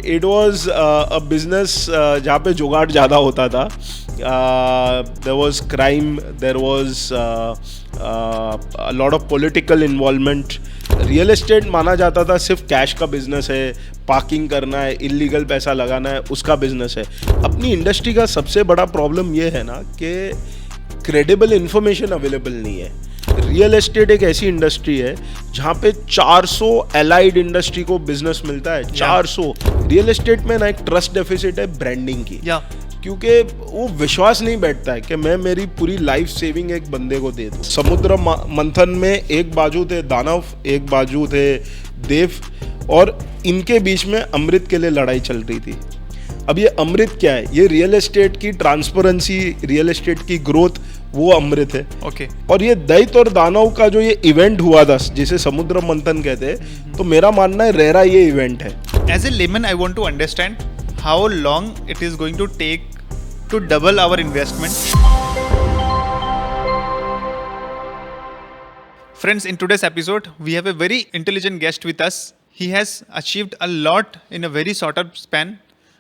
It was a business जहाँ पे जुगाड़ ज़्यादा होता था. There was crime, there was a lot of political involvement. Real estate माना जाता था सिर्फ कैश का बिजनेस है, पार्किंग करना है, इलीगल पैसा लगाना है, उसका बिजनेस है. अपनी इंडस्ट्री का सबसे बड़ा प्रॉब्लम ये है ना कि क्रेडिबल इंफॉर्मेशन अवेलेबल नहीं है. रियल एस्टेट एक ऐसी इंडस्ट्री है जहाँ पे 400 एलाइड इंडस्ट्री को बिजनेस मिलता है. 400. रियल एस्टेट में ना एक ट्रस्ट डेफिसिट है ब्रांडिंग की. क्योंकि वो विश्वास नहीं बैठता है कि मैं मेरी पूरी लाइफ सेविंग एक बंदे को दे दूँ. समुद्र मंथन में एक बाजू थे दानव, एक बाजू थे देव, और इनके बीच में अमृत के लिए लड़ाई चल रही थी. अब ये अमृत क्या है? ये रियल एस्टेट की ट्रांसपेरेंसी, रियल एस्टेट की ग्रोथ, वो अमृत है. ओके. और ये दैत्य और दानव का जो ये इवेंट हुआ था जिसे समुद्र मंथन कहते हैं, तो मेरा मानना है रेरा ये इवेंट है. As a layman I want to understand how long it is going to take to double our investment. Friends, in today's episode, we have a very intelligent guest with us. He has achieved a lot in a very short span.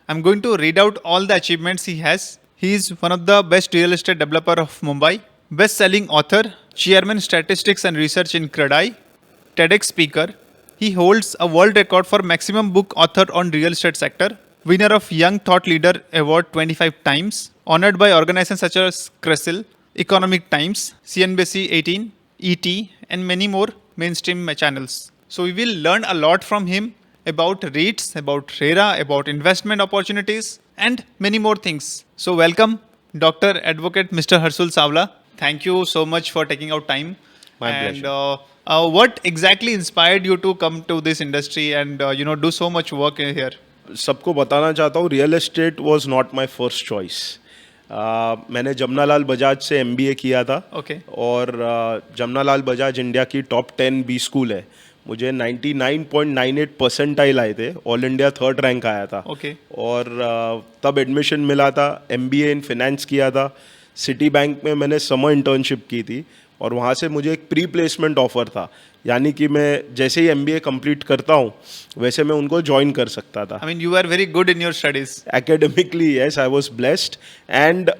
I'm going to read out all the achievements he has. He is one of the best real estate developer of Mumbai, best-selling author, chairman statistics and research in CREDAI, TEDx speaker. He holds a world record for maximum book author on real estate sector. Winner of Young Thought Leader Award 25 times, honored by organizations such as CRISIL, Economic Times, CNBC 18, ET, and many more mainstream channels. So we will learn a lot from him about REITs, about RERA, about investment opportunities, and many more things. So welcome, Dr. Advocate Mr. Harshul Savla. Thank you so much for taking out time. My pleasure. What exactly inspired you to come to this industry and do so much work here? सबको बताना चाहता हूँ, real estate was not my first choice. मैंने जमनालाल बजाज से MBA किया था. Okay. और Jamnalal Bajaj India की टॉप 10 बी स्कूल है. मुझे 99.98 परसेंटाइल आए थे, ऑल इंडिया 3rd रैंक आया था. Okay. और तब एडमिशन मिला था. MBA इन फिनेंस किया था. सिटी बैंक में मैंने समर इंटर्नशिप की थी और वहाँ से मुझे एक प्री प्लेसमेंट ऑफर था. यानी कि मैं जैसे ही MBA कंप्लीट करता हूँ वैसे मैं उनको ज्वाइन कर सकता था. I mean, you were very good in your studies. Academically, yes, I was blessed. And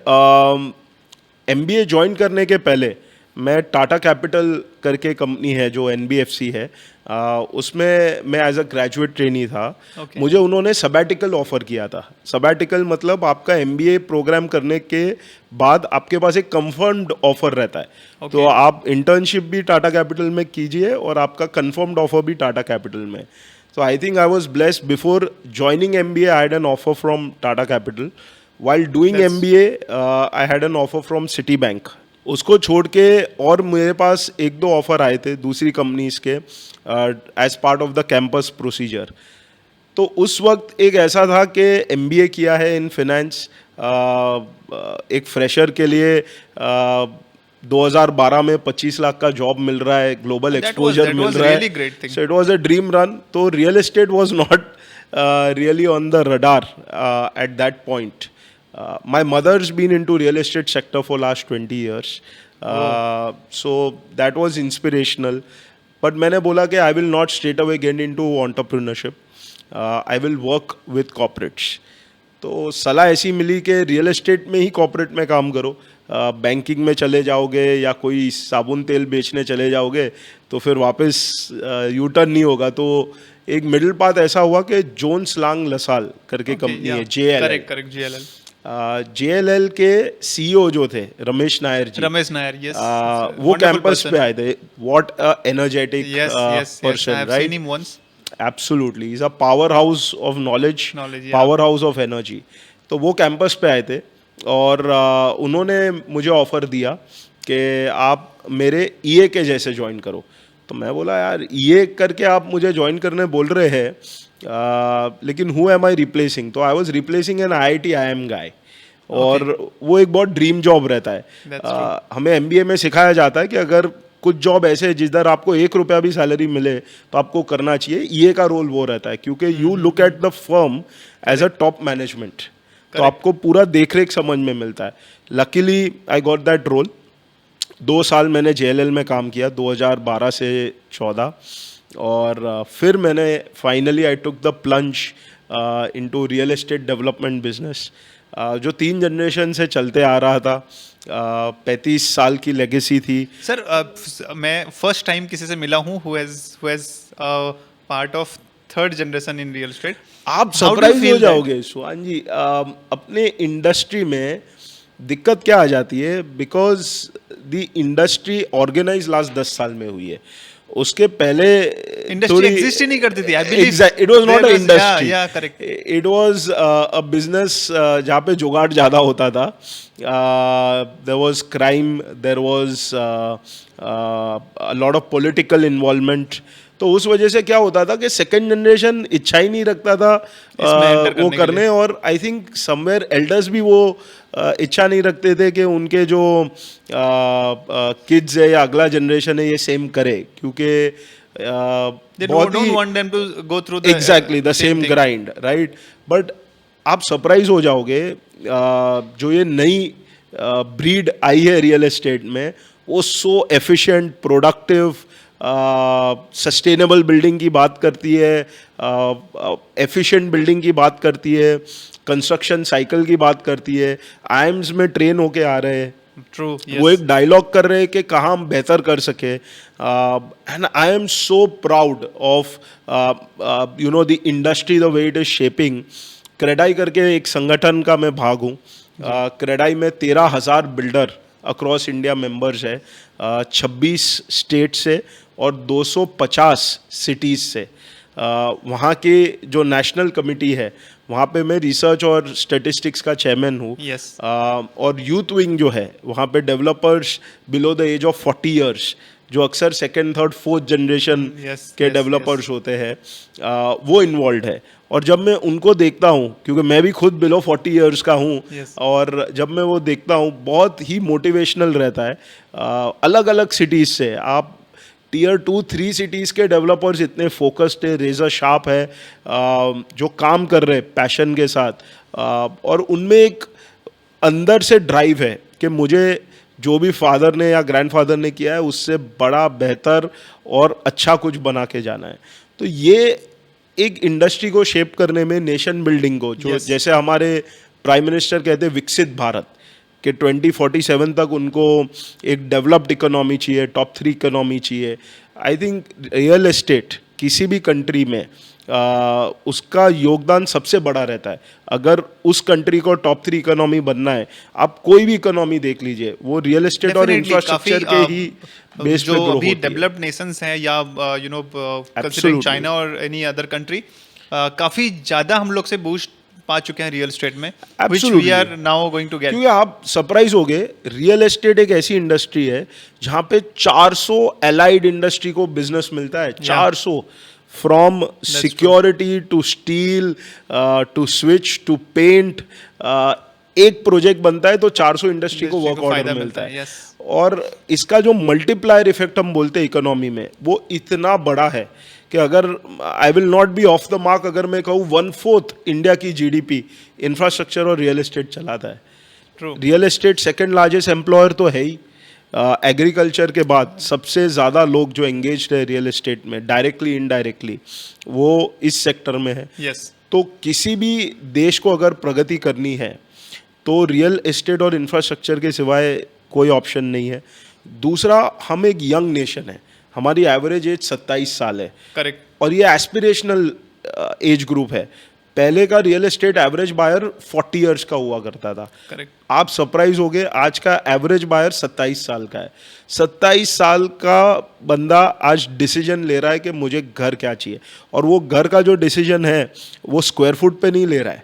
MBA join करने के पहले मैं टाटा कैपिटल करके कंपनी है जो NBFC है, उसमें मैं एज अ ग्रेजुएट ट्रेनी था. Okay. मुझे उन्होंने सबैटिकल ऑफर किया था. सबैटिकल मतलब आपका MBA प्रोग्राम करने के बाद आपके पास एक कंफर्म्ड ऑफर रहता है. Okay. तो आप इंटर्नशिप भी टाटा कैपिटल में कीजिए और आपका कंफर्म्ड ऑफर भी टाटा कैपिटल में. So I think I was blessed. Before joining MBA, I had an offer from Tata Capital. While doing MBA, I had an offer from Citibank. उसको छोड़ के और मेरे पास एक दो ऑफर आए थे दूसरी कंपनीज के as part of the campus procedure. तो उस वक्त एक ऐसा था कि MBA किया है इन फिनेंस, एक फ्रेशर के लिए 2012 में 25 लाख का जॉब मिल रहा है, ग्लोबल एक्सपोजर मिल रहा है. So it was a dream run. तो real estate was not really on the radar at that point. My mother's been into real estate sector for last 20 years. So that was inspirational. But मैंने बोला कि I will not straight away get into entrepreneurship. I will work with corporates. तो सलाह ऐसी मिली कि real estate में ही corporate में काम करो. बैंकिंग में चले जाओगे या कोई साबुन तेल बेचने चले जाओगे तो फिर वापस यू टर्न नहीं होगा. तो एक मिडिल पाथ ऐसा हुआ कि जोन्स लांग लसाल करके कंपनी है, JLL. JLL के CEO जो थे रमेश नायर जी, yes. वो कैंपस पे आए थे. What a energetic person, I have seen him once. Absolutely, he's a powerhouse of knowledge, powerhouse of energy. तो वो कैंपस पे आए थे और उन्होंने मुझे ऑफर दिया कि आप मेरे EA के जैसे ज्वाइन करो. तो मैं बोला यार EA करके आप मुझे ज्वाइन करने बोल रहे हैं, लेकिन हु एम आई रिप्लेसिंग. तो I was replacing an IIT IIM गाय. और वो एक बहुत ड्रीम जॉब रहता है. हमें MBA में सिखाया जाता है कि अगर कुछ जॉब ऐसे है जिधर आपको 1 रुपया भी सैलरी मिले तो आपको करना चाहिए. EA का रोल वो रहता है क्योंकि you look at the firm as a top management. तो आपको पूरा देखरेख समझ में मिलता है. Luckily I got that role. 2 साल मैंने JLL में काम किया 2012 से 14 और फिर मैंने finally I took the plunge into real estate development business, जो 3 जनरेशन से चलते आ रहा था। 35 साल की लेगेसी थी। सर मैं फर्स्ट टाइम किसी से मिला हूँ who has part of third generation in real estate. आप सरप्राइज हो जाओगे सुहान जी, अपने इंडस्ट्री में दिक्कत क्या आ जाती है, because the industry organise last 10 साल में हुई है। उसके पहले इंडस्ट्री एग्जिस्ट ही नहीं करती थी। I believe it was not a industry, या correct, it was a business जहाँ पे जुगाड़ ज़्यादा होता था। There was crime, there was a lot of political involvement. तो उस वजह से क्या होता था कि सेकेंड जनरेशन इच्छा ही नहीं रखता था वो करने, और आई थिंक समवेयर एल्डर्स भी वो इच्छा नहीं रखते थे कि उनके जो किड्स है या अगला जनरेशन है ये सेम करे, क्योंकि बहुत ही want them to go through exactly the same grind, right. But आप सरप्राइज हो जाओगे, जो ये नई ब्रीड आई है रियल एस्टेट में, वो सो एफिशिएंट, प्रोडक्टिव, सस्टेनेबल बिल्डिंग की बात करती है, एफिशिएंट बिल्डिंग की बात करती है, कंस्ट्रक्शन साइकिल की बात करती है। आईएम्स में ट्रेन होके आ रहे हैं, ट्रू, वो एक डायलॉग कर रहे हैं कि कहाँ हम बेहतर कर सके। And I am so proud of you know the industry, the way it is shaping. CREDAI करके एक संगठन का मैं भाग हूँ। क्रेडाई में 13,000 बिल्डर अक्रॉस इंडिया मेंबर्स है, 26 स्टेट से और 250 सिटीज़ से। वहाँ के जो नेशनल कमिटी है, वहाँ पे मैं रिसर्च और स्टैटिस्टिक्स का चेयरमैन हूँ। Yes. और यूथ विंग जो है, वहाँ पे developers below the age of 40 years, जो अक्सर सेकेंड, थर्ड, फोर्थ जनरेशन के डेवलपर्स होते हैं, वो इन्वॉल्व है। और जब मैं उनको देखता हूँ, क्योंकि मैं भी खुद बिलो 40 ईयर्स का हूँ, और जब मैं वो देखता हूँ, बहुत ही मोटिवेशनल रहता है। अलग अलग सिटीज़ से आप टीयर 2, 3 सिटीज़ के डेवलपर्स इतने फोकस्ड है, रेजर शार्प है, जो काम कर रहे हैं पैशन के साथ, और उनमें एक अंदर से ड्राइव है कि मुझे जो भी फादर ने या ग्रैंडफादर ने किया है उससे बड़ा, बेहतर और अच्छा कुछ बना के जाना है। तो ये एक इंडस्ट्री को शेप करने में, नेशन बिल्डिंग को, जो जैसे हमारे प्राइम मिनिस्टर कहते हैं विकसित भारत, कि 2047 तक उनको एक डेवलप्ड इकोनॉमी चाहिए, टॉप 3 इकोनॉमी चाहिए। आई थिंक रियल एस्टेट किसी भी कंट्री में उसका योगदान सबसे बड़ा रहता है। अगर उस कंट्री को टॉप 3 इकोनॉमी बनना है, आप कोई भी इकोनॉमी देख लीजिए, वो रियल एस्टेट और इंफ्रास्ट्रक्चर के ही बेस पे ग्रो होती है। जो डेवलप्ड नेशंस हैं या यू नो कंसीडरिंग चाइना और एनी अदर कंट्री, काफी ज्यादा हम लोग से बूस्ट पा चुके हैं रियल एस्टेट में, which we are now going to get. क्योंकि आप सरप्राइज हो गए, रियल एस्टेट एक ऐसी इंडस्ट्री है जहाँ पे 400 एलाइड इंडस्ट्री को बिजनेस मिलता है। 400, from security to steel to switch to paint. एक प्रोजेक्ट बनता है तो 400 इंडस्ट्री को वर्क ऑर्डर मिलता है। और इसका जो मल्टीप्लायर इफेक्ट हम बोलते हैं इकोनॉमी में, वो इतना बड़ा है कि अगर आई will not B of the mark अगर मैं कहूँ 1/4 इंडिया की जीडीपी इंफ्रास्ट्रक्चर और रियल एस्टेट चलाता है। Real estate second largest employer तो है ही, एग्रीकल्चर के बाद सबसे ज़्यादा लोग जो एंगेज्ड है रियल एस्टेट में, डायरेक्टली इनडायरेक्टली, वो इस सेक्टर में है। तो किसी भी देश को अगर प्रगति करनी है तो रियल एस्टेट और इंफ्रास्ट्रक्चर के सिवाय कोई ऑप्शन नहीं है। दूसरा, हम एक यंग नेशन है, हमारी एवरेज एज 27 साल है। करेक्ट। और ये एस्पिरेशनल एज ग्रुप है। पहले का real estate average buyer 40 years का हुआ करता था। करेक्ट। आप सरप्राइज हो गए, आज का एवरेज बायर 27 साल का है। 27 साल का बंदा आज डिसीजन ले रहा है कि मुझे घर क्या चाहिए, और वो घर का जो डिसीजन है वो स्क्वायर फुट पे नहीं ले रहा है,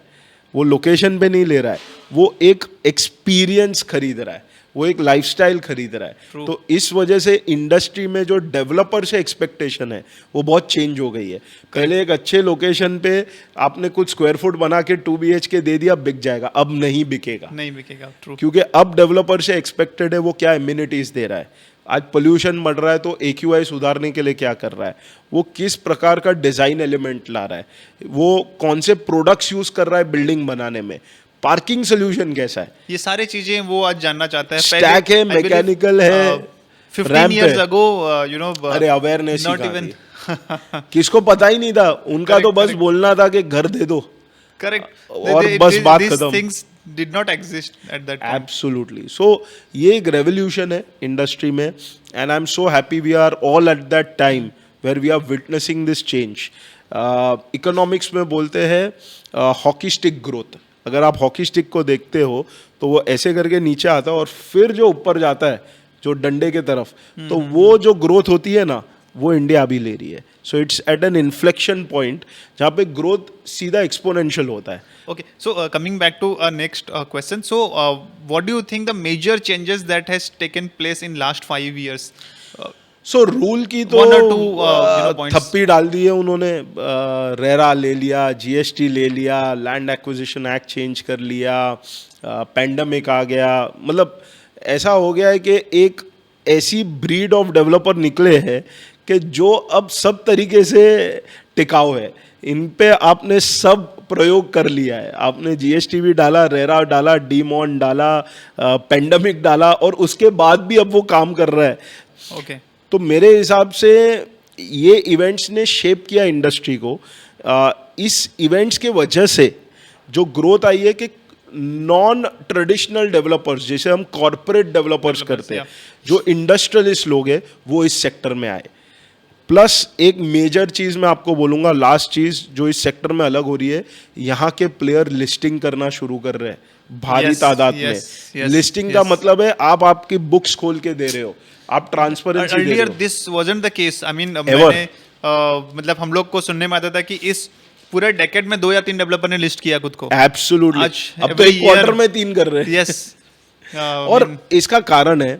वो लोकेशन पे नहीं ले रहा है, वो एक एक्सपीरियंस खरीद रहा है, वो एक लाइफस्टाइल खरीद रहा है। True. तो इस वजह से इंडस्ट्री में जो डेवलपर से एक्सपेक्टेशन है वो बहुत चेंज हो गई है। पहले एक अच्छे लोकेशन पे आपने कुछ स्क्वायर फुट बना के 2 BHK दे दिया, बिक जाएगा, अब नहीं बिकेगा। नहीं बिकेगा। True. क्योंकि अब डेवलपर से एक्सपेक्टेड है वो क्या एमिनिटीज दे रहा है। आज पोल्यूशन बढ़ रहा है तो AQI सुधारने के लिए क्या कर रहा है, वो किस प्रकार का डिजाइन एलिमेंट ला रहा है, वो कौन से प्रोडक्ट्स यूज कर रहा है बिल्डिंग बनाने में, पार्किंग सोल्यूशन कैसा है, ये सारी चीजें वो आज जानना चाहता है। स्टैक है, मैकेनिकल है, 15 years ago, you know, अरे अवेयरनेस not even किसको पता ही नहीं था, उनका तो बस बोलना था कि घर दे दो, करेक्ट, और बस बात खत्म। Things did not exist at that time. Absolutely. So ये एक रेवोल्यूशन है इंडस्ट्री में, and I am so happy we are all at that time where we are witnessing this change. Economics में बोलते हैं हॉकी स्टिक ग्रोथ. अगर आप hockey stick को देखते हो तो वो ऐसे करके नीचे आता है और फिर जो ऊपर जाता है जो डंडे के तरफ, तो वो जो ग्रोथ होती है ना, वो इंडिया अभी ले रही है. So it's at an inflection point जहाँ पे ग्रोथ सीधा एक्सपोनेंशियल होता है. Okay, so coming back to our next question. So, what do you think the major changes that has taken place in last 5 years? So rule की तो One or two, points. थप्पी डाल दी है उन्होंने. RERA ले लिया, GST ले लिया, land acquisition act change कर लिया, पेंडेमिक आ गया. मतलब ऐसा हो गया है कि एक ऐसी ब्रीड ऑफ डेवलपर निकले हैं कि जो अब सब तरीके से टिकाऊ है. इन पे आपने सब प्रयोग कर लिया है. आपने जीएसटी भी डाला, रेरा डाला, डीमॉन डाला, पेंडेमिक डाला, और उसके बाद भी अब वो काम कर रहा है. Okay. तो मेरे हिसाब से ये इवेंट्स ने शेप किया इंडस्ट्री को. इस इवेंट्स के वजह से जो ग्रोथ आई है कि नॉन ट्रेडिशनल डेवलपर्स, जैसे हम कॉरपोरेट डेवलपर्स करते हैं, जो इंडस्ट्रियलिस्ट लोग हैं, वो इस सेक्टर में आए. प्लस एक मेजर चीज़ मैं आपको बोलूँगा, लास्ट चीज़ जो इस सेक्टर में अलग हो रही है, यहाँ के प्लेयर लिस्टिंग करना शुरू कर रहे हैं भारी तादाद में. लिस्टिंग का मतलब है आप आपकी बुक्स खोल के दे रहे हो, आप ट्रांसपेरेंसी दे रहे Earlier हो. this wasn't the case. I mean, मैंने मतलब हम लोग को सुनने में आता था कि इस पूरे डेकेड में 2 या 3 डेवलपर ने लिस्ट किया खुद को. एब्सोल्युटली. आज अब तो every एक क्वार्टर year- में 3 कर रहे हैं. Yes. और इसका कारण है,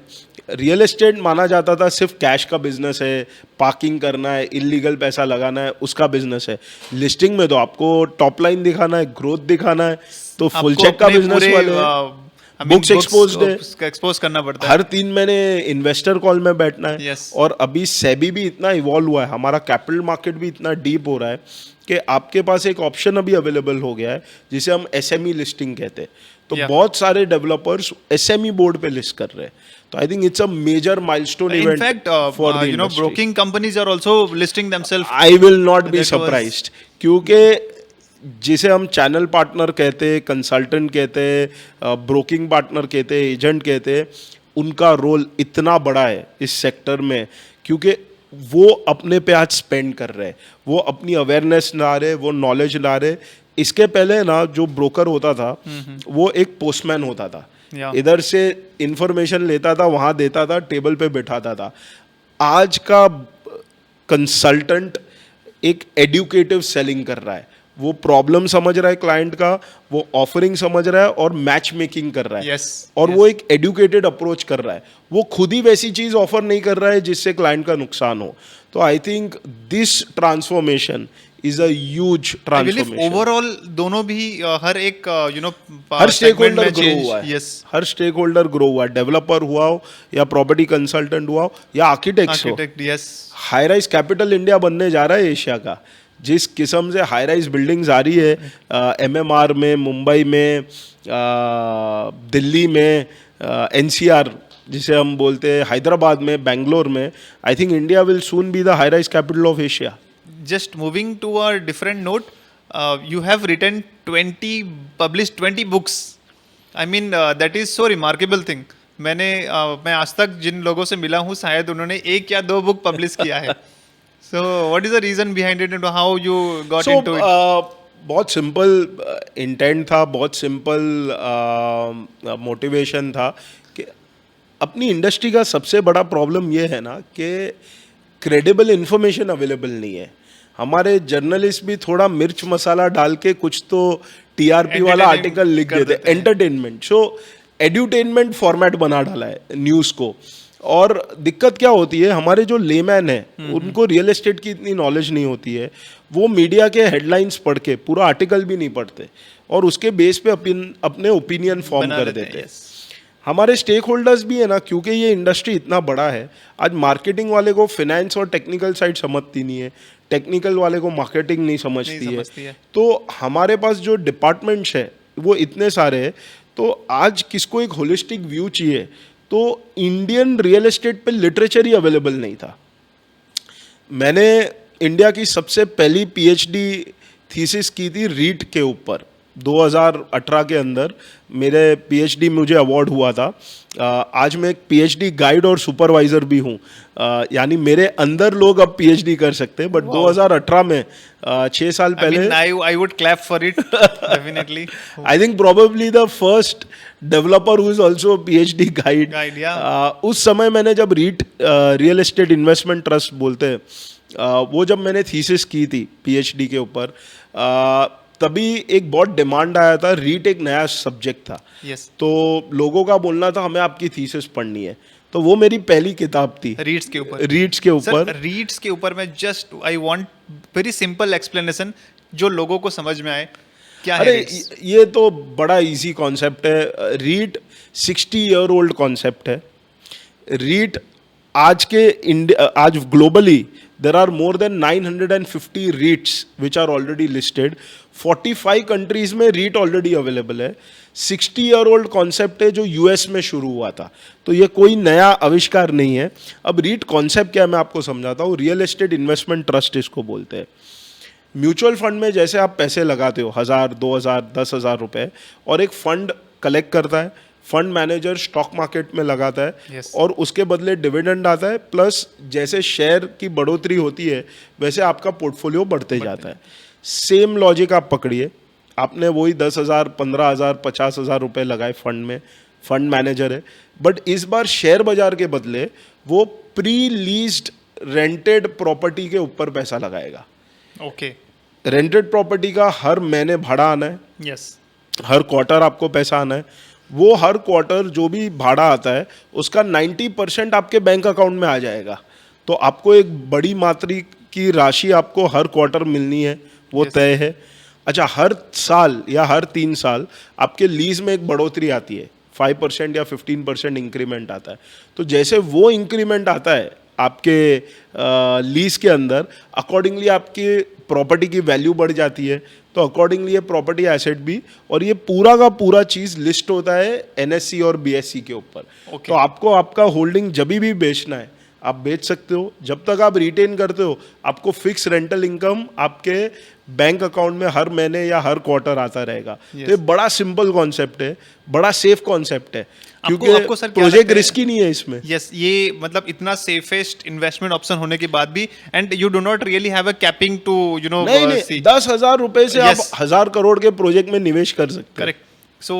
रियल एस्टेट माना जाता था सिर्फ कैश का बिजनेस है, पार्किंग करना है, इलीगल पैसा लगाना है, उसका बिजनेस है. लिस्टिंग में तो आपको टॉप लाइन दिखाना है, ग्रोथ दिखाना है, तो फुल चेक का बिजनेस वाले बुक्स एक्सपोज करना पड़ता है. हर 3 महीने इन्वेस्टर कॉल में बैठना है. Yes. और अभी सेबी भी इतना इवॉल्व हुआ है, हमारा कैपिटल मार्केट भी इतना डीप हो रहा है कि आपके पास एक ऑप्शन अभी अवेलेबल हो गया है जिसे हम एसएमई लिस्टिंग कहते हैं. तो Yeah. बहुत सारे डेवलपर्स एसएमई बोर्ड पे लिस्ट कर रहे हैं. तो I think it's a major milestone In event fact, for the you know, broking companies are also listing themselves. I will not be That was- surprised, क्योंकि जिसे हम चैनल पार्टनर कहते हैं, कंसल्टेंट कहते हैं, ब्रोकिंग पार्टनर कहते हैं, agent कहते हैं, उनका रोल इतना बड़ा है इस सेक्टर में, क्योंकि वो अपने पे आज स्पेंड कर रहे हैं, वो अपनी अवेयरनेस ला रहे, वो नॉलेज ला रहे. इसके पहले ना जो ब्रोकर होता था वो एक पोस्टमैन होता था. Yeah. इधर से इंफॉर्मेशन लेता था, वहाँ देता था, टेबल पे बैठाता था. आज का कंसल्टेंट एक एडुकेटिव सेलिंग कर रहा है. वो प्रॉब्लम समझ रहा है क्लाइंट का, वो ऑफरिंग समझ रहा है और मैच मेकिंग कर रहा है. Yes, और yes. वो एक एडुकेटेड अप्रोच कर रहा है. वो खुद ही वैसी चीज ऑफर नहीं कर रहा है जिससे क्लाइंट का नुकसान हो. तो I think this transformation is a huge I believe transformation. overall दोनों भी हर एक you know हर स्टेक segment होल्डर में ग्रो change. हुआ है. Yes. हर स्टेक होल्डर ग्रो हुआ है. डेवलपर हुआ हो या प्रॉपर्टी कंसल्टेंट हुआ हो या आर्किटेक्ट्स हो. Architect, yes. High rise capital India बनने जा रहा है एशिया का. जिस किस्म से हाई राइज बिल्डिंग्स आ रही है एमएमआर में, मुंबई में, दिल्ली में, एनसीआर जिसे हम बोलते हैं, हैदराबाद में, बेंगलोर में, I think India will soon be the high rise capital of Asia. Just moving to a different note, you have written published 20 books. I mean, that is so remarkable thing. मैं आज तक जिन लोगों से मिला हूँ शायद उन्होंने 1 या 2 बुक पब्लिश किया है. So, what is the reason behind it and how you got into it? बहुत सिंपल इंटेंट था, बहुत सिंपल मोटिवेशन था कि अपनी इंडस्ट्री का सबसे बड़ा प्रॉब्लम ये है ना कि क्रेडिबल इन्फॉर्मेशन अवेलेबल नहीं है. हमारे जर्नलिस्ट भी थोड़ा मिर्च मसाला डाल के कुछ तो टीआरपी वाला Entertaining आर्टिकल लिख कर देते, देते हैं. एंटरटेनमेंट. सो एड्यूटेनमेंट फॉर्मेट बना डाला है न्यूज़ को. और दिक्कत क्या होती है, हमारे जो लेमैन है उनको रियल एस्टेट की इतनी नॉलेज नहीं होती है. वो मीडिया के हेडलाइंस पढ़ के पूरा आर्टिकल भी नहीं पढ़ते और उसके बेस पे अपने ओपिनियन फॉर्म बना कर देते देते हैं, हैं. yes. हमारे स्टेक होल्डर्स भी है ना, क्योंकि ये इंडस्ट्री इतना बड़ा है, आज मार्केटिंग वाले को फाइनेंस और टेक्निकल साइड समझती नहीं है, टेक्निकल वाले को मार्केटिंग नहीं समझती है. तो हमारे पास जो डिपार्टमेंट्स है वो इतने सारे हैं. तो आज किसको एक होलिस्टिक व्यू चाहिए, तो इंडियन रियल एस्टेट पे लिटरेचर ही अवेलेबल नहीं था. मैंने इंडिया की सबसे पहली पीएचडी थीसिस की थी रीट के ऊपर 2018 के अंदर मेरे पीएचडी मुझे अवार्ड हुआ था। आज मैं एक पीएचडी गाइड और सुपरवाइज़र भी हूँ। यानी मेरे अंदर लोग अब पीएचडी कर सकते हैं, बट 2018 में 6 साल पहले I would clap for it definitely. I think probably the first developer who is also a PhD guide. Yeah. उस समय मैंने जब रियल एस्टेट इन्वेस्टमेंट ट्रस्ट बोलते हैं, वो जब मैंने थीसिस की थी पीएचडी के ऊपर, तभी एक बहुत डिमांड आया था। रीट एक नया सब्जेक्ट था। Yes. तो लोगों का बोलना था हमें आपकी थीसिस पढ़नी है, तो वो मेरी पहली किताब थी रीड्स के ऊपर। रीट्स के ऊपर। रीड्स के ऊपर मैं just I want very simple explanation जो लोगों को समझ में आए। क्या है अरे REITs? ये तो बड़ा इजी कॉन्सेप्ट है। रीट 60 ईयर ओल्ड कॉन्सेप्ट है। रीट आज globally there are more than 950 REITs which are already listed. 45 countries में रीट ऑलरेडी अवेलेबल है। 60 ईयर ओल्ड कॉन्सेप्ट है जो यूएस में शुरू हुआ था, तो ये कोई नया आविष्कार नहीं है। अब रीट कॉन्सेप्ट क्या है मैं आपको समझाता हूँ। रियल एस्टेट इन्वेस्टमेंट ट्रस्ट इसको बोलते हैं। म्यूचुअल फंड में जैसे आप पैसे लगाते हो 1000, 2000, 10,000 रुपए, और एक फंड कलेक्ट करता है, फंड मैनेजर स्टॉक मार्केट में लगाता है, Yes. और उसके बदले डिविडेंड आता है, प्लस जैसे शेयर की बढ़ोतरी होती है वैसे आपका पोर्टफोलियो बढ़ते जाता है। सेम लॉजिक आप पकड़िए। आपने वही 10,000, 15,000, 50,000 रुपए लगाए फंड में, फंड मैनेजर है, बट इस बार शेयर बाजार के बदले वो प्री लीज्ड रेंटेड प्रॉपर्टी के ऊपर पैसा लगाएगा। ओके। रेंटेड प्रॉपर्टी का हर महीने भाड़ा आना है, यस। हर क्वार्टर आपको पैसा आना है। वो हर क्वार्टर जो भी भाड़ा आता है उसका 90% आपके बैंक अकाउंट में आ जाएगा। तो आपको एक बड़ी मात्रा की राशि आपको हर क्वार्टर मिलनी है, वो तय है। अच्छा, हर साल या हर 3 साल आपके लीज में एक बढ़ोतरी आती है, 5% या 15% इंक्रीमेंट आता है। तो जैसे वो इंक्रीमेंट आता है आपके लीज के अंदर, अकॉर्डिंगली आपकी प्रॉपर्टी की वैल्यू बढ़ जाती है। तो अकॉर्डिंगली ये प्रॉपर्टी एसेट भी, और ये पूरा का पूरा चीज़ लिस्ट होता है एनएससी और बीएससी के ऊपर। तो आपको आपका होल्डिंग जब भी बेचना है आप बेच सकते हो। जब तक आप रिटेन करते हो आपको फिक्स रेंटल इनकम आपके बैंक अकाउंट में हर महीने या हर क्वार्टर आता रहेगा। तो ये बड़ा सिंपल कॉन्सेप्ट है, बड़ा सेफ कॉन्सेप्ट है, क्योंकि आपको सर प्रोजेक्ट रिस्की नहीं है इसमें। यस, ये मतलब इतना सेफेस्ट इन्वेस्टमेंट ऑप्शन होने के बाद भी, and you do not really have a capping to नहीं, 10,000 रुपए से आप 1000 करोड़ के प्रोजेक्ट में निवेश कर सकते हैं। करेक्ट। सो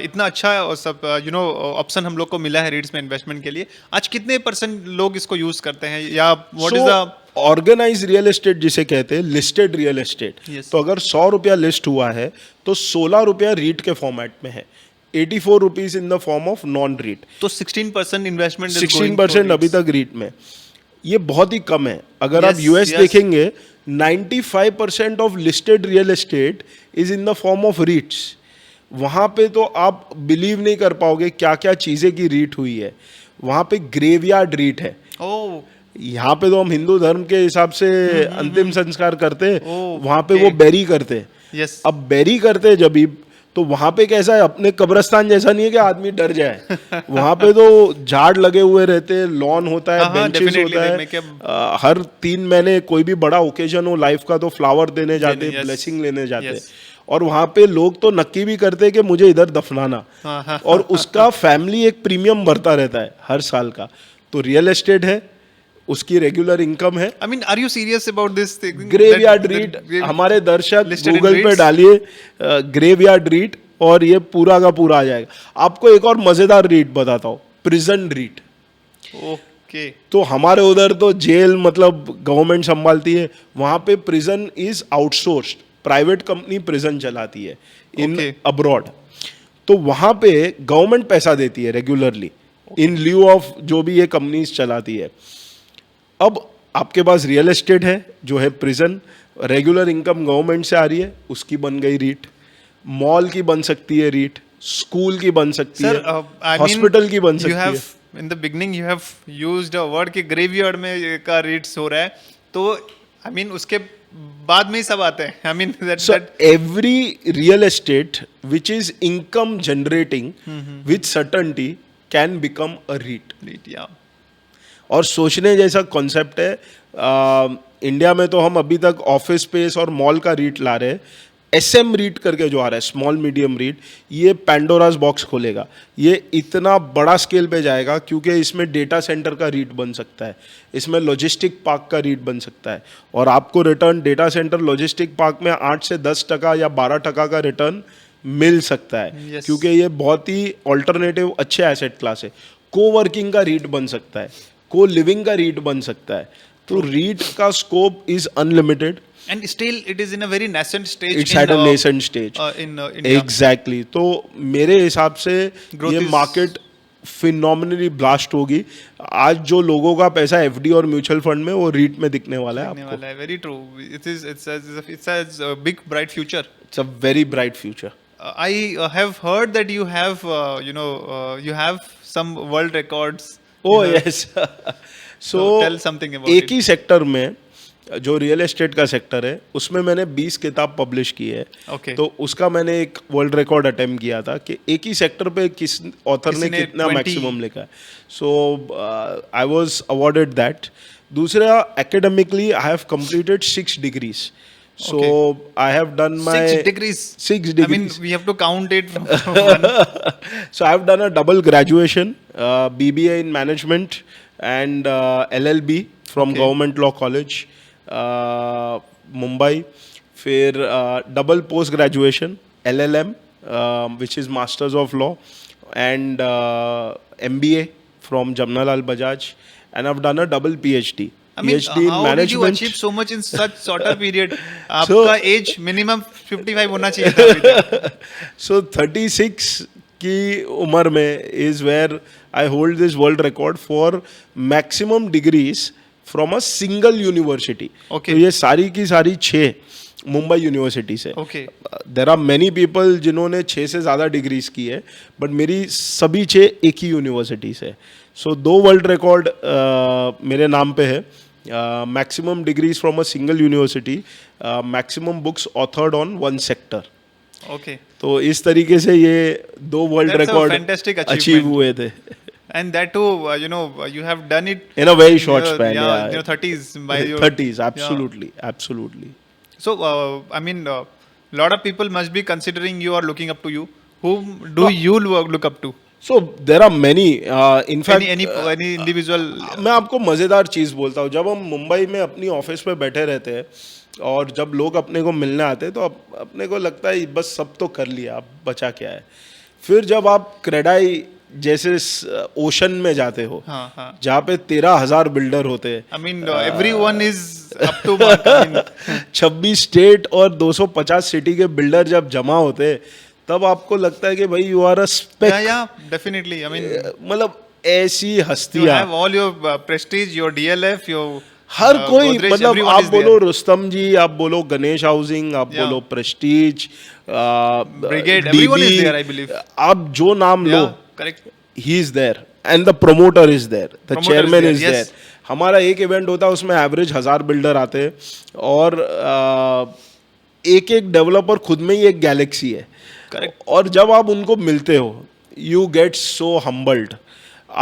इतना अच्छा सब ऑप्शन हम लोग को मिला है रीट्स में इन्वेस्टमेंट के लिए। आज कितने % लोग इसको यूज करते हैं, या what is the organise real estate जिसे कहते हैं, लिस्टेड रियल एस्टेट। तो अगर 100 रुपया लिस्ट हुआ है तो 16 रुपया रीट के फॉर्मेट में है, 84 rupees in the form of non REIT. तो 16% इन्वेस्टमेंट 16% अभी तक रीट में, ये बहुत ही कम है। अगर आप यूएस देखेंगे 95% of listed real estate is in the form of रीट्स। वहाँ पे तो आप बिलीव नहीं कर पाओगे क्या क्या चीज़ें की रीट हुई है। वहाँ पे ग्रेवयार्ड रीट है। यहाँ पे तो हम हिंदू धर्म के हिसाब से अंतिम संस्कार करते हैं, वहाँ पे वो बैरी करते हैं। अब बैरी करते हैं जब भी, तो वहाँ पे कैसा है, अपने कब्रिस्तान जैसा नहीं है कि आदमी डर जाए। वहाँ पे तो झाड़ लगे हुए रहते हैं, लॉन होता है, बेंचेस होता है। हर 3 महीने कोई भी बड़ा ओकेजन हो लाइफ का तो फ्लावर देने जाते हैं, ब्लेसिंग लेने जाते हैं। और वहाँ पे लोग तो नक्की भी करते हैं कि मुझे इधर दफनाना, और उसका फैमिली एक प्रीमियम भरता रहता है हर साल का। तो रियल एस्टेट है, उसकी रेगुलर इनकम है। I mean, are you serious about this thing? Graveyard REIT, हमारे दर्शक गूगल पे डालिए ग्रेवयार्ड रीट और ये पूरा का पूरा आ जाएगा। आपको एक और मजेदार रीट बताता हूँ, प्रिजन रीट। ओके। तो हमारे उधर तो जेल मतलब गवर्नमेंट संभालती है, वहां पे prison is outsourced, private company prison चलाती है इन अब्रॉड। तो वहां पे गवर्नमेंट पैसा देती है रेगुलरली इन ल्यू ऑफ जो भी ये कंपनीज चलाती है। अब आपके पास रियल एस्टेट है जो है प्रिजन, रेगुलर इनकम गवर्नमेंट से आ रही है, उसकी बन गई रीट। मॉल की बन सकती है रीट, स्कूल की बन सकती है, हॉस्पिटल की बन सकती है। In the beginning you have used a word कि ग्रेवयार्ड में का रीट्स हो रहा है, तो आई मीन उसके बाद में ही सब आते हैं। I mean that every real estate which is income generating with certainty can become a REIT. या, और सोचने जैसा कॉन्सेप्ट है। इंडिया में तो हम अभी तक ऑफिस स्पेस और मॉल का रीट ला रहे हैं। एसएम रीट करके जो आ रहा है, स्मॉल मीडियम रीट, ये पैंडोरास बॉक्स खोलेगा। ये इतना बड़ा स्केल पे जाएगा क्योंकि इसमें डेटा सेंटर का रीट बन सकता है, इसमें लॉजिस्टिक पार्क का रीट बन सकता है, और आपको return data centre logistic park में 8 से 10% या 12% का रिटर्न मिल सकता है। Yes. क्योंकि ये बहुत ही ऑल्टरनेटिव अच्छे एसेट क्लास है। को वर्किंग का रीट बन सकता है, को लिविंग का रीट बन सकता है। तो रीट का scope is unlimited. And still, it is in a very nascent stage. It's at a nascent stage. in India. Exactly. तो मेरे हिसाब से Growth ये is- मार्केट फिनोमिनली ब्लास्ट होगी। आज जो लोगों का पैसा एफडी और म्यूचुअल फंड में, वो रीट में दिखने वाला है दिखने आपको। वाला है. Very true. It's a big bright future. It's a very bright future. I have heard that you have you have some world records. ओ You have- yes. So tell something about एक it. ही sector में, जो real estate का sector है, उसमें मैंने 20 किताब पब्लिश की है। Okay. तो उसका मैंने एक वर्ल्ड रिकॉर्ड अटेम्प्ट किया था कि एक ही सेक्टर पे किस ऑथर ने किसी ने कितना 20 मैक्सिमम लिखा है। सो आई वाज अवॉर्डेड दैट। दूसरा, academically I have completed 6 degrees. So I have done my 6 degrees. 6 I mean, degrees। we have to count it. One. So I've done a double graduation, BBA in management and LLB from Okay. Government Law College, Mumbai. फिर double post graduation, LLM, which is Masters of Law, and MBA from Jamnalal Bajaj, and I've done a double PhD. I mean, PhD in how did you management. achieve so much in such shorter period? So- आपका age minimum 55 होना चाहिए था अभी तक. So 36 की उम्र में is where I hold this world record for maximum degrees from a single university. Okay. तो ये सारी की सारी 6 मुंबई यूनिवर्सिटी से। Okay. There are many people जिन्होंने 6 से ज़्यादा डिग्रीज की है, बट मेरी सभी 6 एक ही यूनिवर्सिटी से। सो 2 वर्ल्ड रिकॉर्ड मेरे नाम पे है। Maximum degrees from a single university, maximum books authored on 1 sector. Okay. तो इस तरीके से ये 2 world That's a record fantastic achieve achievement. हुए थे And that too, you have done it in a very short your- span. yeah, in your 30s by your 30s, absolutely, absolutely. So, I mean, lot of people must be considering you or looking up to you. Whom do you look up to? So there are many, in fact, Any individual? मैं आपको मज़ेदार चीज़ बोलता हूँ। जब हम मुंबई में अपनी office पे बैठे रहते हैं और जब लोग अपने को मिलने आते हैं, तो अपने को लगता है बस सब तो कर लिया, अब बचा क्या है। फिर जब आप क्रेडाई जैसे ओशन में जाते हो, हाँ, हाँ. जहाँ पे 13,000 बिल्डर होते हैं, I mean, everyone is up to mark. I mean, 26 state और 250 सिटी के बिल्डर जब जमा होते हैं, तब आपको लगता है कि भाई you are a spec. yeah, definitely. I mean, मतलब ऐसी you हस्तियाँ, have all your prestige, your DLF, your हर कोई, Godrej, मतलब everyone आप is बोलो there. रुस्तम जी, आप बोलो गणेश हाउसिंग, आप Yeah. बोलो Prestige, Brigade, everyone is there, I believe. आप जो नाम लो, Yeah, correct. He is there and the promoter is there, the Promoter is chairman there, is yes. There. हमारा एक इवेंट होता है, उसमें एवरेज 1000 बिल्डर आते हैं, और एक एक डेवलपर खुद में ही एक गैलेक्सी है। Correct. और जब आप उनको मिलते हो, यू गेट सो हम्बल्ड।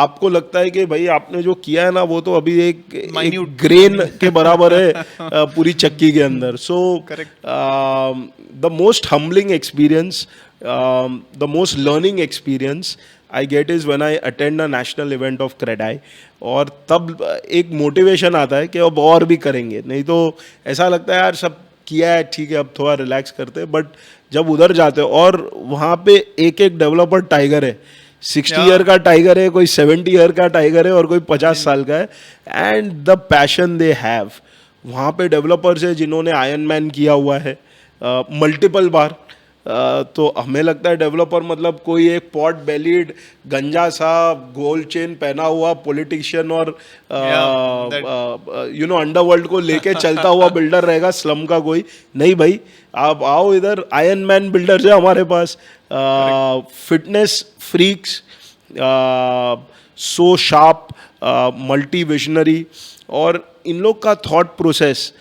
आपको लगता है कि भाई आपने जो किया है ना, वो तो अभी एक Minute. ग्रेन के बराबर है पूरी चक्की के अंदर। सो Correct. The most humbling experience, the most learning experience I get is when I attend a national event of CREDAI. और तब एक मोटिवेशन आता है कि अब और भी करेंगे, नहीं तो ऐसा लगता है यार सब किया है, ठीक है, अब थोड़ा रिलैक्स करते हैं। बट जब उधर जाते हो और वहाँ पे एक एक डेवलपर टाइगर है, 60 ईयर का टाइगर है, कोई 70 ईयर का टाइगर है, और कोई 50 साल का है, and the passion they have. वहाँ पे डेवलपर्स है जिन्होंने आयरन मैन किया हुआ है मल्टीपल बार। तो हमें लगता है डेवलपर मतलब कोई एक पॉट बेलीड गंजा सा गोल्ड चेन पहना हुआ पॉलिटिशियन और यू नो अंडरवर्ल्ड को लेके चलता हुआ बिल्डर रहेगा, स्लम का कोई नहीं। भाई आप आओ इधर, आयरन मैन बिल्डर्स है हमारे पास, फिटनेस फ्रीक्स, सो शार्प, मल्टी विजनरी, और इन लोग का थॉट प्रोसेस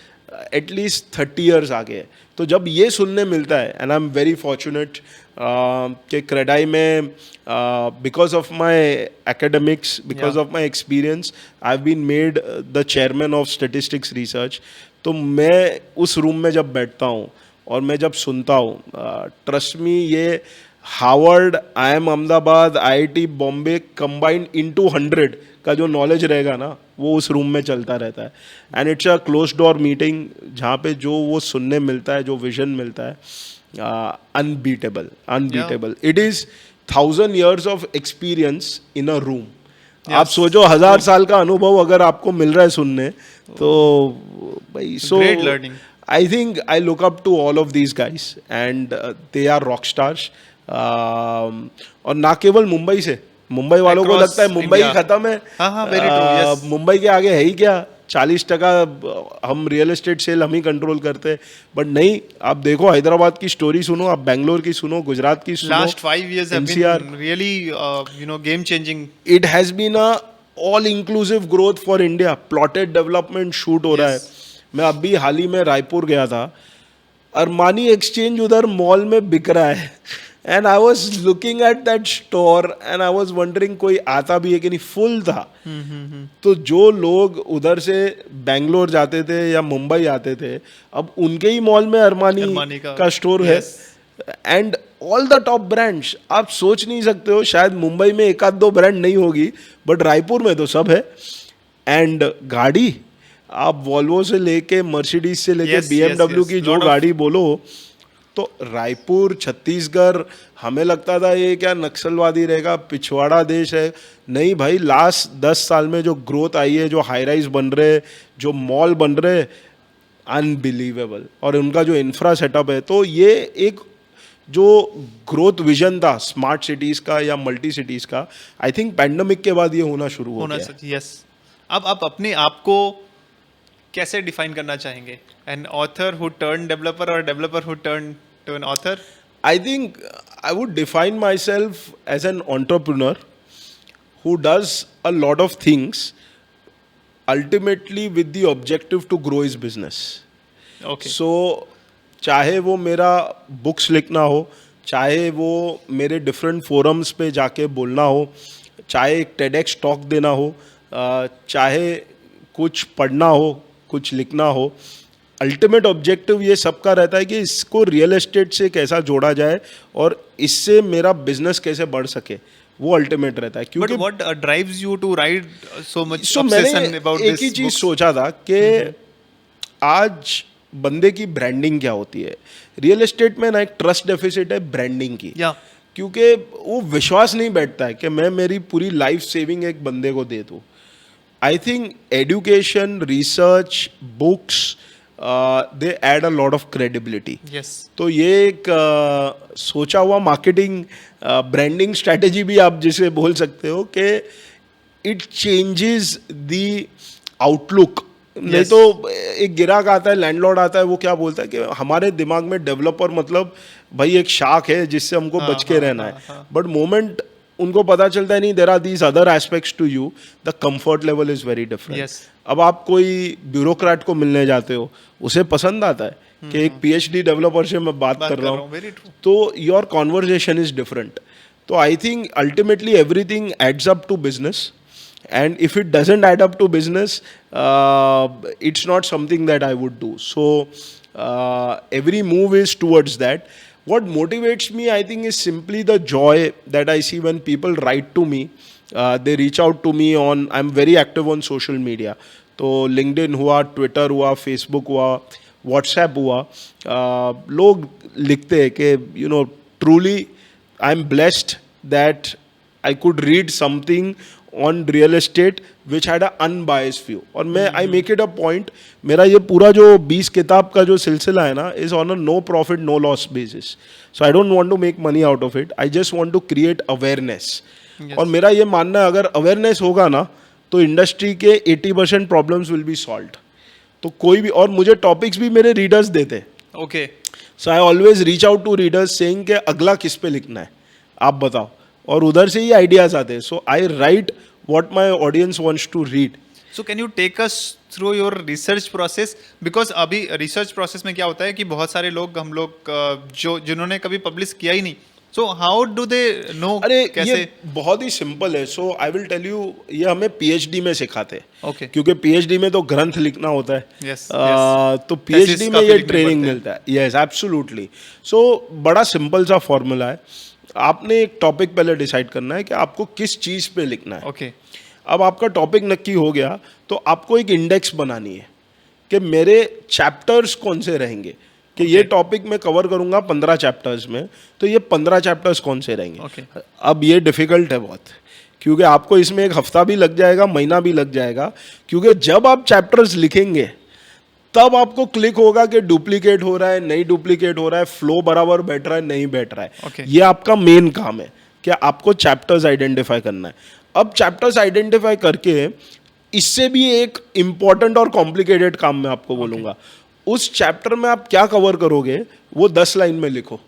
एटलीस्ट 30 ईयर्स आगे है। तो जब ये सुनने मिलता है, and I am very fortunate कि क्रेडाई में because of my academics, because of my experience, I have been made the chairman of statistics research. तो मैं उस रूम में जब बैठता हूँ और मैं जब सुनता हूँ, ट्रस्ट मी, ये Harvard, IIM Ahmedabad, IIT Bombay combined into 100 का जो नॉलेज रहेगा ना, वो उस रूम में चलता रहता है. And it's a close door meeting जहाँ पे जो वो सुनने मिलता है, जो विजन मिलता है, unbeatable. It is 1000 years of experience in a room. आप सोचो 1000 साल का अनुभव अगर आपको मिल रहा है सुनने, तो भाई, सो Great learning. I think I look up to all of these guys and they are rock stars. और ना केवल मुंबई से, मुंबई वालों को Across लगता है मुंबई India. खत्म है. हाँ, very true, yes. मुंबई के आगे है ही क्या, 40% हम रियल एस्टेट सेल हम ही कंट्रोल करते हैं. बट नहीं, आप देखो हैदराबाद की स्टोरी सुनो, आप बेंगलोर की सुनो, गुजरात की सुनो. Last 5 years have NCR. been really, game changing. It has been a all inclusive growth for India. Plotted development shoot हो रहा है. मैं अभी हाल ही में रायपुर गया था, अरमानी एक्सचेंज उधर मॉल में बिक रहा है. And I was looking at that store and I was wondering कोई आता भी है कि नहीं. फुल था. तो जो लोग उधर से बेंगलोर जाते थे या मुंबई आते थे, अब उनके ही मॉल में अरमानी का स्टोर है. And all the top brands. आप सोच नहीं सकते हो, शायद मुंबई में एक आध दो ब्रांड नहीं होगी, बट रायपुर में तो सब है. एंड गाड़ी, आप वॉल्वो से लेके मर्सिडीज से लेके BMW की जो गाड़ी बोलो, तो रायपुर, छत्तीसगढ़, हमें लगता था ये क्या नक्सलवादी रहेगा, पिछवाड़ा देश है. नहीं भाई, लास्ट 10 साल में जो ग्रोथ आई है, जो हाई राइज बन रहे, जो मॉल बन रहे, अनबिलीवेबल. और उनका जो इंफ्रा सेटअप है, तो ये एक जो ग्रोथ विजन था स्मार्ट सिटीज़ का या मल्टी सिटीज़ का, आई थिंक पैंडेमिक के बाद ये होना शुरू हो गया. यस. अब आप अपने आप को कैसे डिफाइन करना चाहेंगे? An author who turn developer और developer who turn to an author? I think I would define myself as an entrepreneur who does a lot of things ultimately with the objective to grow his business. Okay. So चाहे वो मेरा books लिखना हो, चाहे वो मेरे different forums पे जाके बोलना हो, चाहे एक TEDx टॉक देना हो, चाहे कुछ पढ़ना हो, कुछ लिखना हो, अल्टीमेट ऑब्जेक्टिव ये सबका रहता है कि इसको रियल एस्टेट से कैसा जोड़ा जाए और इससे मेरा बिजनेस कैसे बढ़ सके. वो अल्टीमेट रहता है. क्योंकि But what drives you to write so much so obsession मैंने about एक this ही चीज book? सोचा था कि आज बंदे की ब्रांडिंग क्या होती है. रियल एस्टेट में ना एक ट्रस्ट डेफिसिट है ब्रांडिंग की. Yeah. क्योंकि वो विश्वास नहीं बैठता है कि मैं मेरी पूरी लाइफ सेविंग एक बंदे को दे दूँ. I think education, research, books, they add a lot of credibility. Yes. तो ये एक सोचा हुआ मार्केटिंग ब्रांडिंग स्ट्रैटेजी भी आप जिसे बोल सकते हो कि इट चेंजेस द आउटलुक. नहीं तो एक गिराक आता है, लैंडलॉर्ड आता है, वो क्या बोलता है कि हमारे दिमाग में डेवलपर मतलब भाई एक शाख है जिससे हमको बच के रहना है. बट मोमेंट उनको पता चलता है नहीं, there are these other aspects to you, the comfort level is very different. Yes. अब आप कोई ब्यूरोक्रेट को मिलने जाते हो, उसे पसंद आता है कि एक PhD डेवलपर से मैं बात कर रहा हूँ, Very true. तो योर कॉन्वर्जेशन इज डिफरेंट. तो I think ultimately everything adds up to business. And if it doesn't add up to business, it's not something that I would do. So every move is towards that. What motivates me, I think, is simply the joy that I see when people write to me. They reach out to me on, I'm very active on social media. तो LinkedIn हुआ, Twitter हुआ, Facebook हुआ, WhatsApp हुआ. लोग लिखते हैं कि truly I'm blessed that I could read something on real estate which had a unbiased view. और मैं I make it a point, मेरा ये पूरा जो 20 किताब का जो सिलसिला है ना, is on a no profit no loss basis. So I don't want to make money out of it. I just want to create awareness. Yes. और मेरा ये मानना है अगर awareness होगा ना, तो इंडस्ट्री के 80% प्रॉब्लम्स विल बी सॉल्व्ड. तो कोई भी, और मुझे टॉपिक्स भी मेरे रीडर्स देते. Okay. So I always reach out to readers saying कि अगला किस पे लिखना है, आप बताओ, और उधर से ही आइडियाज आते हैं. सो आई right what my audience wants to read. So can you take us through your research process, because अभी रिसर्च प्रोसेस में क्या होता है कि बहुत सारे लोग हम लोग जो जिन्होंने कभी पब्लिश किया ही नहीं, so how do they know अरे कैसे? ये बहुत ही सिंपल है. सो आई विल टेल यू, ये हमें पीएचडी में सिखाते हैं. Okay. क्योंकि पीएचडी में तो ग्रंथ लिखना होता है. Yes, तो Thesis पीएचडी में काफी ये लिखने ट्रेनिंग पड़ते हैं. मिलता है. Yes, absolutely. सो बड़ा सिंपल सा फॉर्मूला है. आपने एक टॉपिक पहले डिसाइड करना है कि आपको किस चीज़ पे लिखना है. ओके. अब आपका टॉपिक नक्की हो गया तो आपको एक इंडेक्स बनानी है कि मेरे चैप्टर्स कौन से रहेंगे. कि ये टॉपिक मैं कवर करूंगा 15 चैप्टर्स में, तो ये 15 चैप्टर्स कौन से रहेंगे. Okay. अब ये डिफिकल्ट है बहुत, क्योंकि आपको इसमें एक हफ्ता भी लग जाएगा, महीना भी लग जाएगा. क्योंकि जब आप चैप्टर्स लिखेंगे तब आपको क्लिक होगा कि डुप्लीकेट हो रहा है, नहीं डुप्लीकेट हो रहा है, फ्लो बराबर बैठ रहा है, नहीं बैठ रहा है. Okay. ये आपका मेन काम है कि आपको चैप्टर्स आइडेंटिफाई करना है. अब चैप्टर्स आइडेंटिफाई करके इससे भी एक इंपॉर्टेंट और कॉम्प्लिकेटेड काम मैं आपको बोलूंगा. उस चैप्टर में आप क्या कवर करोगे वो 10 लाइन में लिखो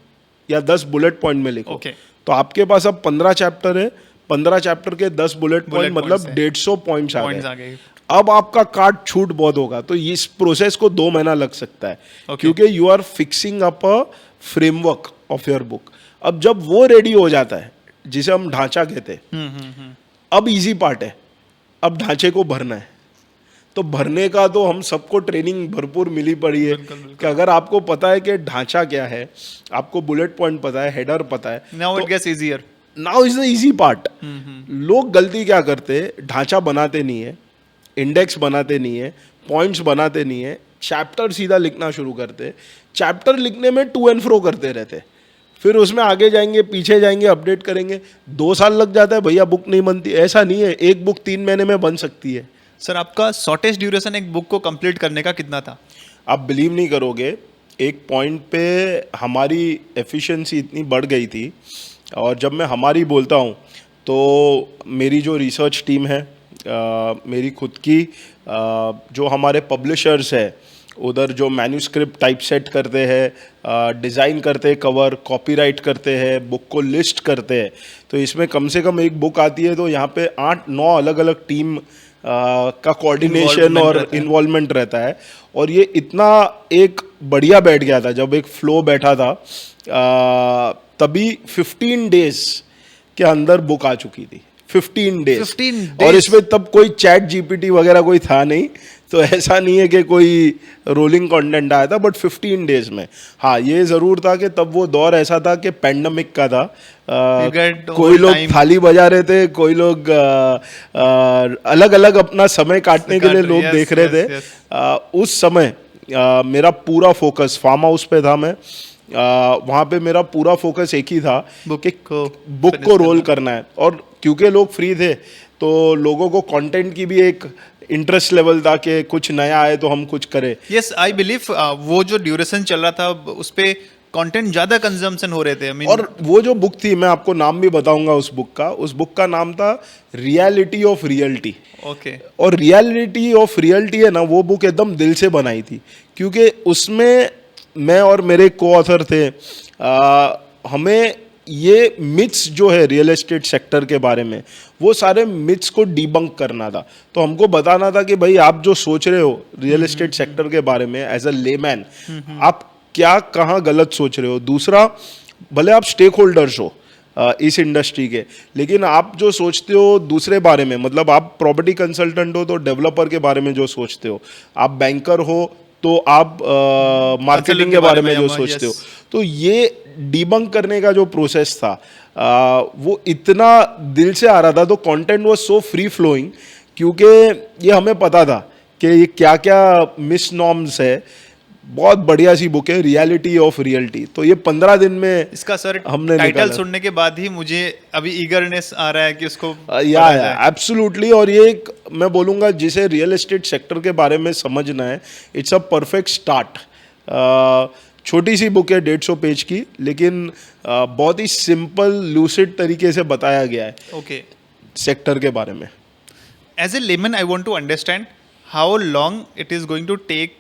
या 10 बुलेट पॉइंट में लिखो. Okay. तो आपके पास अब 15 चैप्टर है, 15 चैप्टर के 10 बुलेट पॉइंट, Bullet मतलब points है. 150 पॉइंट्स आ पॉइंट्स आ गए. गए. अब आपका कार्ड छूट बहुत होगा. तो इस प्रोसेस को 2 महीना लग सकता है. Okay. क्योंकि you are fixing up a framework of your book. अब जब वो रेडी हो जाता है, जिसे हम ढांचा कहते हैं, अब इजी पार्ट है. अब ढांचे को भरना है. तो भरने का तो हम सबको ट्रेनिंग भरपूर मिली पड़ी है कि अगर आपको पता है कि ढांचा क्या है, आपको बुलेट पॉइंट पता है, हेडर पता है, now it gets easier. Now is the easy part. लोग गलती क्या करते हैं, ढांचा बनाते नहीं है, इंडेक्स बनाते नहीं है, पॉइंट्स बनाते नहीं है, चैप्टर सीधा लिखना शुरू करते. चैप्टर लिखने में टू एंड फ्रो करते रहते. फिर उसमें आगे जाएंगे, पीछे जाएंगे, अपडेट करेंगे, 2 साल लग जाता है. भैया बुक नहीं बनती. ऐसा नहीं है, एक बुक 3 महीने में बन सकती है. सर, आपका शॉर्टेस्ट ड्यूरेशन एक बुक को कंप्लीट करने का कितना था? आप बिलीव नहीं करोगे, एक पॉइंट पे हमारी एफिशिएंसी इतनी बढ़ गई थी. और जब मैं हमारी बोलता हूँ तो मेरी जो रिसर्च टीम है, मेरी खुद की, जो हमारे पब्लिशर्स है, उधर जो मैन्यूस्क्रिप्ट टाइप सेट करते हैं, डिज़ाइन करते हैं, कवर कॉपीराइट करते हैं, बुक को लिस्ट करते हैं, तो इसमें कम से कम एक बुक आती है तो यहाँ पे 8-9 अलग अलग टीम का कोऑर्डिनेशन और इन्वॉल्वमेंट रहता है. और ये इतना एक बढ़िया बैठ गया था, जब एक फ्लो बैठा था, तभी 15 डेज के अंदर बुक आ चुकी थी. 15 डेज. 15 और days. इसमें तब कोई चैट जीपीटी वगैरह कोई था नहीं, तो ऐसा नहीं है कि कोई रोलिंग कंटेंट आया था, बट 15 डेज में. हाँ, ये ज़रूर था कि तब वो दौर ऐसा था कि पैंडमिक का था. कोई लोग थाली बजा रहे थे, कोई लोग अलग अलग अपना समय काटने के लिए लोग देख रहे थे. उस समय मेरा पूरा फोकस फार्म हाउस पे था. मैं वहाँ पे मेरा पूरा फोकस एक ही था कि बुक को रोल करना है. और क्योंकि लोग फ्री थे तो लोगों को कंटेंट की भी एक इंटरेस्ट लेवल था कि कुछ नया आए तो हम कुछ करें. यस, आई बिलीव वो जो ड्यूरेशन चल रहा था उस पे कंटेंट ज़्यादा कंजम्पशन हो रहे थे. और वो जो बुक थी, मैं आपको नाम भी बताऊंगा उस बुक का. उस बुक का नाम था रियलिटी ऑफ रियलिटी. ओके. और रियलिटी ऑफ रियलिटी है ना, वो बुक एकदम दिल से बनाई थी, क्योंकि उसमें मैं और मेरे को ऑथर थे. हमें ये मिथ्स जो है रियल एस्टेट सेक्टर के बारे में, वो सारे मिथ्स को डिबंक करना था. तो हमको बताना था कि भाई आप जो सोच रहे हो रियल एस्टेट सेक्टर के बारे में एज अ लेमैन, आप क्या कहाँ गलत सोच रहे हो. दूसरा, भले आप स्टेक होल्डर्स हो इस इंडस्ट्री के, लेकिन आप जो सोचते हो दूसरे बारे में, मतलब आप प्रॉपर्टी कंसल्टेंट हो तो डेवलपर के बारे में जो सोचते हो, आप बैंकर हो तो आप मार्केटिंग के बारे में जो सोचते हो, तो ये डिबंक करने का जो प्रोसेस था वो इतना दिल से आ रहा था. तो content was so free flowing, क्योंकि ये हमें पता था कि ये क्या क्या मिस नॉर्म्स है. बहुत बढ़िया सी बुक है रियलिटी ऑफ रियलिटी. तो ये 15 दिन में इसका सर हमने टाइटल सुनने के बाद ही मुझे अभी ईगरनेस आ रहा है कि उसको या एब्सोल्युटली. और ये एक मैं बोलूँगा जिसे रियल एस्टेट सेक्टर के बारे में समझना है, इट्स अ परफेक्ट स्टार्ट. छोटी सी बुक है 150 पेज की, लेकिन बहुत ही सिंपल लूसिड तरीके से बताया गया है ओके सेक्टर के बारे में. As a layman I want to understand how long it is going to take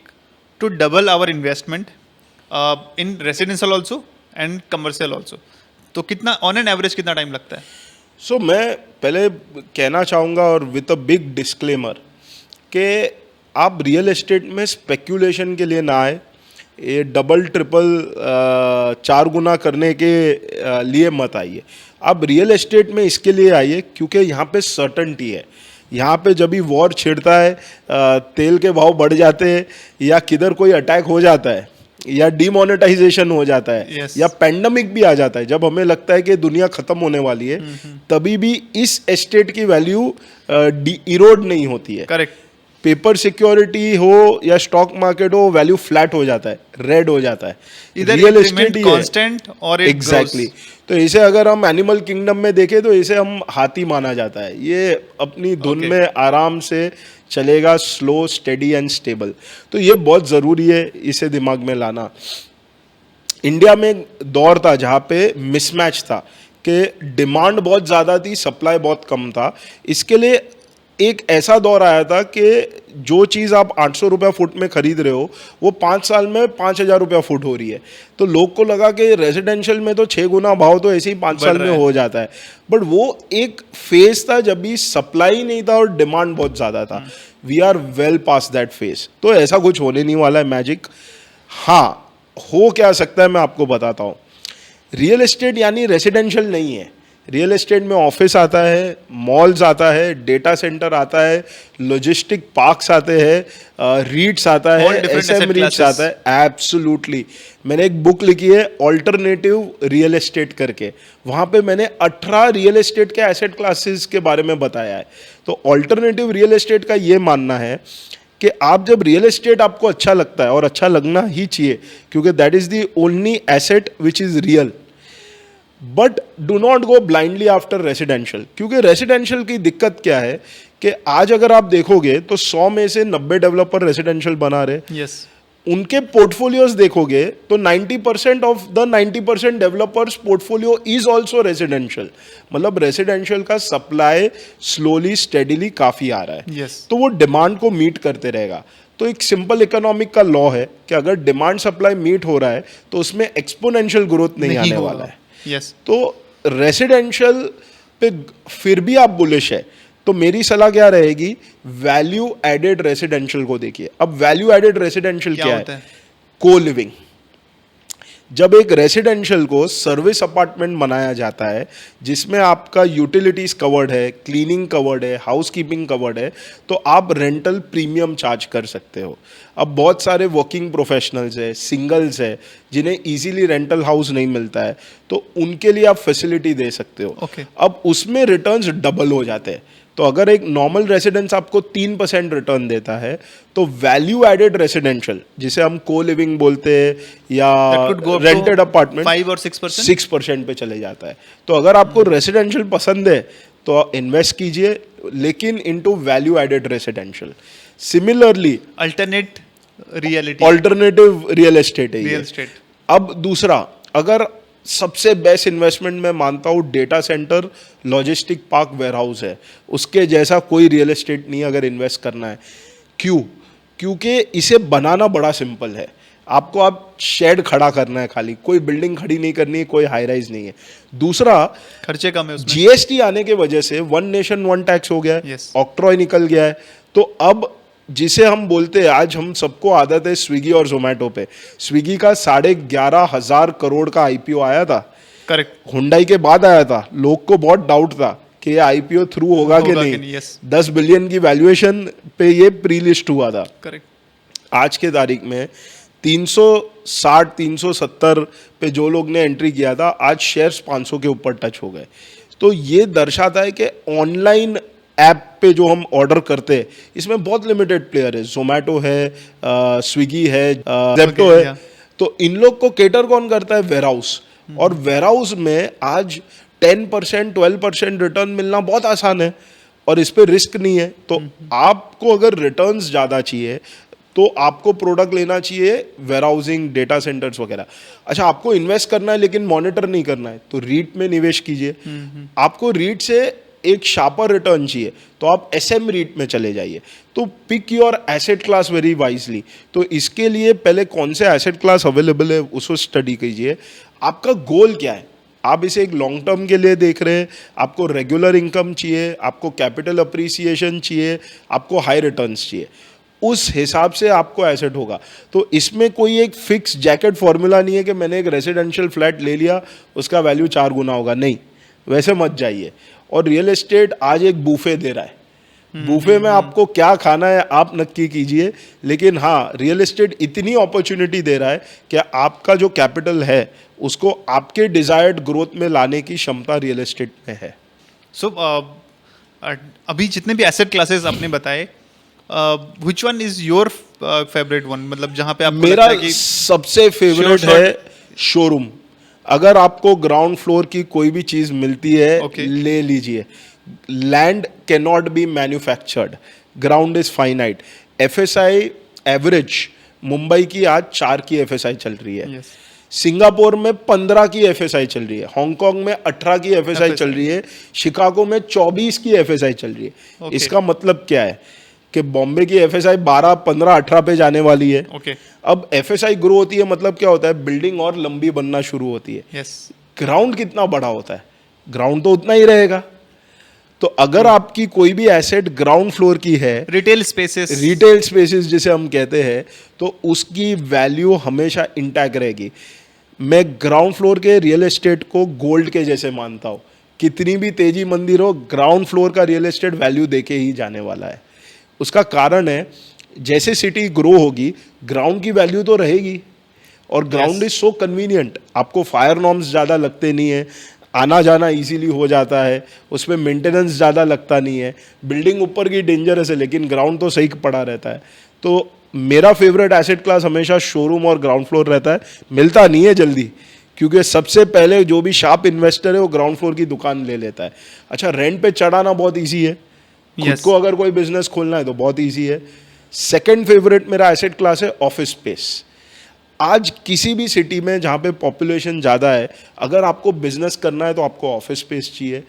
to double our investment in residential also and commercial also. तो कितना ऑन एन एवरेज कितना टाइम लगता है? मैं पहले कहना चाहूँगा, और विद अ बिग डिस्क्लेमर, कि आप रियल एस्टेट में स्पेक्यूलेशन के लिए ना आए, ये डबल ट्रिपल 4 गुना करने के लिए मत आइए। आप रियल एस्टेट में इसके लिए आइए क्योंकि यहाँ पे सर्टेनिटी है। यहाँ पे जब भी वॉर छिड़ता है, तेल के भाव बढ़ जाते हैं, या किधर कोई अटैक हो जाता है, या डिमोनेटाइजेशन हो जाता है, Yes. या पेंडेमिक भी आ जाता है, जब हमें लगता है कि दुनिया खत्म होने वाली है, तभी भी इस एस्टेट की वैल्यू इरोड नहीं होती है। करेक्ट। पेपर सिक्योरिटी हो या स्टॉक मार्केट हो, वैल्यू फ्लैट हो जाता है, रेड हो जाता है। इधर real it estate remain constant और it एग्जैक्टली grows. तो इसे अगर हम एनिमल किंगडम में देखें तो इसे हम हाथी माना जाता है। ये अपनी धुन Okay. में आराम से चलेगा, स्लो, स्टेडी एंड स्टेबल। तो ये बहुत ज़रूरी है इसे दिमाग में लाना। इंडिया में एक दौर था जहाँ पे मिसमैच था कि डिमांड बहुत ज़्यादा थी, सप्लाई बहुत कम था। इसके लिए एक ऐसा दौर आया था कि जो चीज़ आप 800 रुपया फुट में खरीद रहे हो वो 5 साल में 5,000 रुपया फुट हो रही है। तो लोग को लगा कि रेजिडेंशियल में तो 6 गुना भाव तो ऐसे ही 5 साल में हो जाता है। बट वो एक फेज था जब भी सप्लाई नहीं था और डिमांड बहुत ज़्यादा था। We are well past that phase. तो ऐसा कुछ होने नहीं वाला है मैजिक। हाँ, हो क्या सकता है मैं आपको बताता हूँ। रियल एस्टेट यानी रेजिडेंशियल नहीं है। रियल एस्टेट में ऑफिस आता है, मॉल्स आता है, डेटा सेंटर आता है, लॉजिस्टिक पार्क्स आते हैं, रीट्स आता है, All different SM asset REITs classes. आता है। एब्सोल्युटली। मैंने एक बुक लिखी है ऑल्टरनेटिव रियल एस्टेट करके, वहाँ पे मैंने 18 रियल एस्टेट के एसेट क्लासेस के बारे में बताया है। तो ऑल्टरनेटिव रियल एस्टेट का ये मानना है कि आप जब रियल एस्टेट आपको अच्छा लगता है, और अच्छा लगना ही चाहिए क्योंकि that is the only asset which is real, but do not go blindly after residential. क्योंकि रेसिडेंशियल की दिक्कत क्या है कि आज अगर आप देखोगे तो 100 में से 90 डेवलपर रेसिडेंशियल बना रहे। यस। उनके पोर्टफोलियोज देखोगे तो 90% of the 90% developers portfolio is also residential. मतलब रेसिडेंशियल का सप्लाई स्लोली स्टेडिली काफी आ रहा है। Yes. तो वो डिमांड को मीट करते रहेगा। तो एक सिंपल इकोनॉमिक का लॉ है कि अगर डिमांड सप्लाई मीट हो रहा है तो उसमें एक्सपोनेंशियल ग्रोथ नहीं आने वाला है। यस। तो रेसिडेंशियल पे फिर भी आप बुलिश है तो मेरी सलाह क्या रहेगी, वैल्यू एडेड रेसिडेंशियल को देखिए। अब वैल्यू एडेड रेसिडेंशियल क्या है? को लिविंग। जब एक रेसिडेंशियल को सर्विस अपार्टमेंट बनाया जाता है जिसमें आपका यूटिलिटीज कवर्ड है, क्लीनिंग कवर्ड है, हाउसकीपिंग कवर्ड है, तो आप रेंटल प्रीमियम चार्ज कर सकते हो। अब बहुत सारे वर्किंग प्रोफेशनल्स है, सिंगल्स है, जिन्हें इजीली रेंटल हाउस नहीं मिलता है, तो उनके लिए आप फैसिलिटी दे सकते हो। Okay. अब उसमें रिटर्न्स डबल हो जाते हैं। तो अगर एक नॉर्मल रेसिडेंस आपको 3% रिटर्न देता है तो वैल्यू एडेड रेसिडेंशियल, जिसे हम को लिविंग बोलते हैं या रेंटेड अपार्टमेंट, 5 और 6%? 6% पे चले जाता है। तो अगर आपको रेसिडेंशियल पसंद है तो इन्वेस्ट कीजिए, लेकिन into value added residential. Similarly alternate reality, alternative real estate है रियल ये। एस्टेट। अब दूसरा, अगर सबसे बेस्ट इन्वेस्टमेंट मैं मानता हूँ data centre, logistic park, warehouse है। उसके जैसा कोई रियल एस्टेट नहीं अगर इन्वेस्ट करना है। क्यों? क्योंकि इसे बनाना बड़ा सिंपल है। आपको आप शेड खड़ा करना है, खाली कोई बिल्डिंग खड़ी नहीं करनी है, कोई हाई राइज नहीं है। दूसरा, खर्चे कम है उसमें। जीएसटी आने की वजह से वन नेशन वन टैक्स हो गया है, Yes. ऑक्ट्रॉय निकल गया है। तो अब जिसे हम बोलते हैं, आज हम सबको आदत है स्विगी और जोमेटो पे। स्विगी का 11,500 करोड़ का आईपीओ आया था। करेक्ट। हुंडई के बाद आया था। लोग को बहुत डाउट था कि ये आईपीओ थ्रू होगा कि नहीं। yes. 10 बिलियन की वैल्यूएशन पे ये प्री लिस्ट हुआ था। करेक्ट। आज के तारीख में 360 370 पे जो लोग ने एंट्री किया था, आज शेयर्स 500 के ऊपर टच हो गए। तो ये दर्शाता है कि ऑनलाइन ऐप पे जो हम ऑर्डर करते हैं इसमें बहुत लिमिटेड प्लेयर है। जोमेटो है, स्विगी है, जेप्टो है। तो इन लोग को केटर कौन करता है? वेयरहाउस। और वेयरहाउस में आज 10% 12% रिटर्न मिलना बहुत आसान है और इस पे रिस्क नहीं है। तो आपको अगर रिटर्न्स ज़्यादा चाहिए तो आपको प्रोडक्ट लेना चाहिए वेयरहाउसिंग, डेटा सेंटर्स वगैरह। अच्छा, आपको इन्वेस्ट करना है लेकिन मॉनिटर नहीं करना है तो रीट में निवेश कीजिए। आपको रीट से एक शार्पर रिटर्न चाहिए तो आप एसएम रीट में चले जाइए। तो pick your asset class very wisely. तो इसके लिए पहले कौन से एसेट क्लास अवेलेबल है उसको स्टडी कीजिए। आपका गोल क्या है? आप इसे एक लॉन्ग टर्म के लिए देख रहे हैं, आपको रेगुलर इनकम चाहिए, आपको कैपिटल अप्रिसिएशन चाहिए, आपको हाई रिटर्न्स चाहिए। उस हिसाब से आपको एसेट होगा। तो इसमें कोई एक फिक्स जैकेट फॉर्मूला नहीं है कि मैंने एक रेजिडेंशियल फ्लैट ले लिया उसका वैल्यू 4 गुना होगा, नहीं, वैसे मत जाइए। और रियल एस्टेट आज एक बूफे दे रहा है, बूफे में आपको क्या खाना है आप नक्की कीजिए, लेकिन हाँ रियल एस्टेट इतनी अपॉर्चुनिटी दे रहा है कि आपका जो कैपिटल है उसको आपके डिजायर्ड ग्रोथ में लाने की क्षमता रियल एस्टेट में है। सो अभी जितने भी एसेट क्लासेस आपने बताए, which one is your favourite one, मतलब जहां पे आपको मेरा लगता है कि सबसे फेवरेट Sure, है शोरूम। अगर आपको ग्राउंड फ्लोर की कोई भी चीज मिलती है Okay. ले लीजिए। Land can not be manufactured, ground is finite. FSI average Mumbai की आज 4 की एफएसआई चल रही है, Yes. सिंगापुर में 15 की एफएसआई चल रही है, हांगकांग में 18 की एफएसआई चल रही है, शिकागो में 24 की एफएसआई चल रही है। Okay. इसका मतलब क्या है कि बॉम्बे की एफएसआई 12, 15, 18 पे जाने वाली है। ओके, अब एफएसआई ग्रो होती है मतलब क्या होता है, बिल्डिंग और लंबी बनना शुरू होती है। यस, ग्राउंड कितना बड़ा होता है, ग्राउंड तो उतना ही रहेगा। तो अगर आपकी कोई भी एसेट ग्राउंड फ्लोर की है, रिटेल स्पेसेस, रिटेल स्पेसेस जिसे हम कहते हैं, तो उसकी वैल्यू हमेशा इंटैक्ट रहेगी। मैं ग्राउंड फ्लोर के रियल एस्टेट को गोल्ड के जैसे मानता हूँ। कितनी भी तेजी मंदिर हो, ग्राउंड फ्लोर का रियल एस्टेट वैल्यू देके ही जाने वाला है। उसका कारण है जैसे सिटी ग्रो होगी ग्राउंड की वैल्यू तो रहेगी, और ग्राउंड इज सो कन्वीनियंट। आपको फायर नॉर्म्स ज़्यादा लगते नहीं है, आना जाना इजीली हो जाता है, उसमें मेंटेनेंस ज़्यादा लगता नहीं है। बिल्डिंग ऊपर की डेंजरस है लेकिन ग्राउंड तो सही पड़ा रहता है। तो मेरा फेवरेट एसेट क्लास हमेशा शोरूम और ग्राउंड फ्लोर रहता है। मिलता नहीं है जल्दी, क्योंकि सबसे पहले जो भी शार्प इन्वेस्टर है वो ग्राउंड फ्लोर की दुकान ले लेता है। अच्छा, रेंट पे चढ़ाना बहुत ईजी है, खुद Yes. को अगर कोई बिजनेस खोलना है तो बहुत ईजी है। सेकंड फेवरेट मेरा एसेट क्लास है ऑफिस स्पेस। आज किसी भी सिटी में जहाँ पे पॉपुलेशन ज़्यादा है, अगर आपको बिजनेस करना है तो आपको ऑफिस स्पेस चाहिए।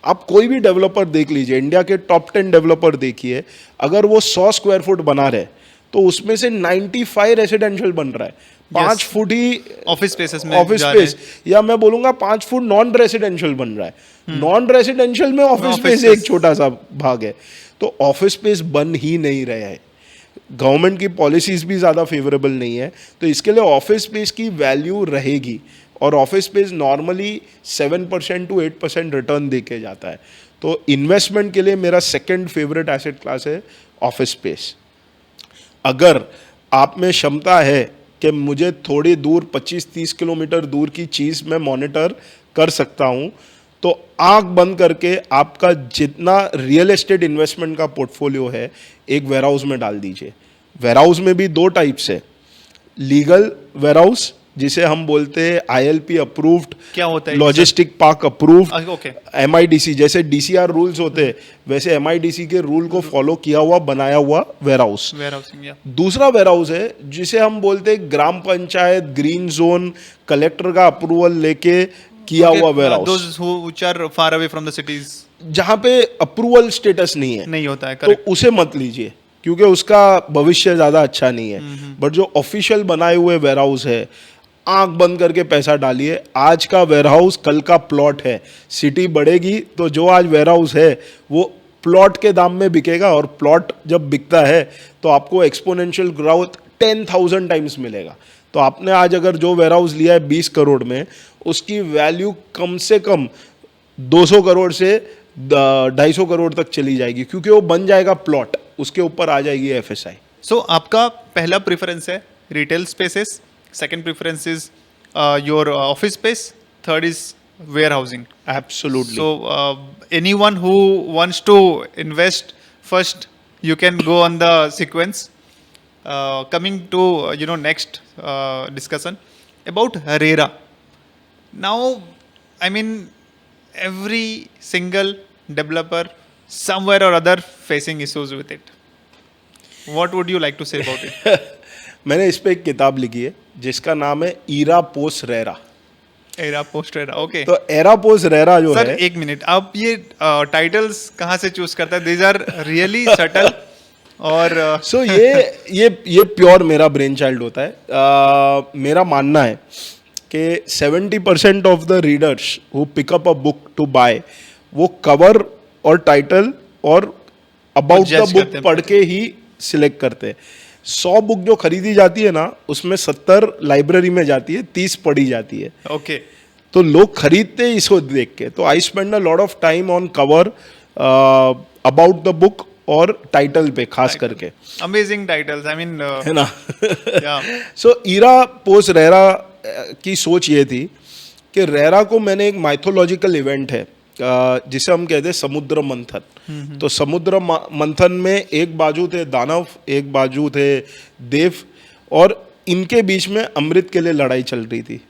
आप कोई भी डेवलपर देख लीजिए, इंडिया के टॉप 10 डेवलपर देखिए, अगर वो 100 स्क्वायर फुट बना रहे तो उसमें से 95 रेसिडेंशियल बन रहा है, 5 फुट ही ऑफिस स्पेसेस में ऑफिस जा रहे स्पेस, या मैं बोलूंगा 5 फुट नॉन रेसिडेंशियल बन रहा है। नॉन रेसिडेंशियल में ऑफिस Office स्पेस space. एक छोटा सा भाग है। तो ऑफिस स्पेस बन ही नहीं रहे हैं, गवर्नमेंट की पॉलिसीज भी ज़्यादा फेवरेबल नहीं है, तो इसके लिए ऑफिस स्पेस की वैल्यू रहेगी। और office space normally 7% to 8% return दे के जाता है। तो इन्वेस्टमेंट के लिए मेरा सेकंड फेवरेट एसेट क्लास है ऑफिस स्पेस। अगर आप में क्षमता है कि मुझे थोड़ी दूर 25-30 किलोमीटर दूर की चीज़ मैं मॉनिटर कर सकता हूँ, तो आंख बंद करके आपका जितना रियल एस्टेट इन्वेस्टमेंट का पोर्टफोलियो है एक वेयरहाउस में डाल दीजिए। वेयरहाउस में भी 2 टाइप्स है, लीगल वेयरहाउस जिसे हम बोलते हैं ILP अप्रूव्ड, क्या होता है logistic park approved, okay, MIDC जैसे DCR रूल्स होते हैं वैसे MIDC के रूल को फॉलो किया हुआ बनाया हुआ वेयरहाउस। वेयरहाउसिंग, या दूसरा वेयरहाउस है जिसे हम बोलते हैं ग्राम पंचायत, ग्रीन जोन, कलेक्टर का अप्रूवल लेके किया हुआ warehouse, those which are far away from the cities, जहां पे अप्रूवल स्टेटस नहीं है, नहीं होता है, तो करेक्ट। उसे मत लीजिए क्योंकि उसका भविष्य ज्यादा अच्छा नहीं है। बट जो ऑफिशियल बनाए हुए वेयरहाउस है, आंख बंद करके पैसा डालिए। आज का वेयरहाउस कल का प्लॉट है। सिटी बढ़ेगी तो जो आज वेयरहाउस है वो प्लॉट के दाम में बिकेगा, और प्लॉट जब बिकता है तो आपको एक्सपोनेंशियल ग्रोथ 10,000 टाइम्स मिलेगा। तो आपने आज अगर जो वेयरहाउस लिया है 20 करोड़ में, उसकी वैल्यू कम से कम 200 करोड़ से 250 करोड़ तक चली जाएगी, क्योंकि वो बन जाएगा प्लॉट, उसके ऊपर आ जाएगी एफएसआई। सो आपका पहला प्रेफरेंस है retail spaces, second preference is your office space, third is warehousing. Absolutely. So anyone who wants to invest, first you can go on the sequence. Coming to next discussion about RERA. Now, I mean, every single developer somewhere or other facing issues with it. What would you like to say about it? मैंने इस पे एक किताब लिखी है जिसका नाम है era post RERA. Era post RERA, okay. तो एरा पोस्ट रेरा जो सर है, एक मिनट, आप ये टाइटल्स कहाँ से चूज करता है? दीज आर रियली सटल और सो ये प्योर मेरा ब्रेन चाइल्ड होता है। मेरा मानना है कि 70% of the readers who pick up a book to buy, वो कवर और टाइटल और अबाउट द Judge बुक करते हैं। पढ़ के ही सिलेक्ट करते हैं। 100 बुक जो खरीदी जाती है ना, उसमें 70 लाइब्रेरी में जाती है, 30 पढ़ी जाती है। ओके तो लोग खरीदते हैं इसको देख के। तो I spend a lot of time on cover about the book और टाइटल पे खास करके, अमेजिंग टाइटल्स आई मीन है ना। या सो ईरा पोस्ट रेरा की सोच ये थी कि रेरा को मैंने एक माइथोलॉजिकल इवेंट है जिसे हम कहते हैं समुद्र मंथन। तो समुद्र मंथन में एक बाजू थे दानव, एक बाजू थे देव, और इनके बीच में अमृत के लिए लड़ाई चल रही थी।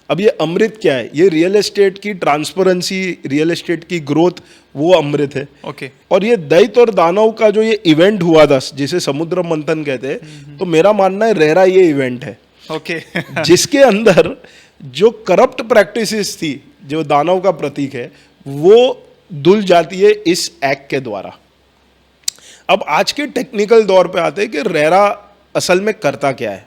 अब ये अमृत क्या है? ये रियल एस्टेट की ट्रांसपेरेंसी, रियल एस्टेट की ग्रोथ, वो अमृत है। ओके और ये दैत्य और दानव का जो ये इवेंट हुआ था जिसे समुद्र मंथन कहते हैं, तो मेरा मानना है रेरा ये इवेंट है। ओके जिसके अंदर जो करप्ट प्रैक्टिसेस थी, जो दानव का प्रतीक है, वो धुल जाती है इस एक्ट के द्वारा। अब आज के टेक्निकल दौर पे आते हैं कि रेरा असल में करता क्या है।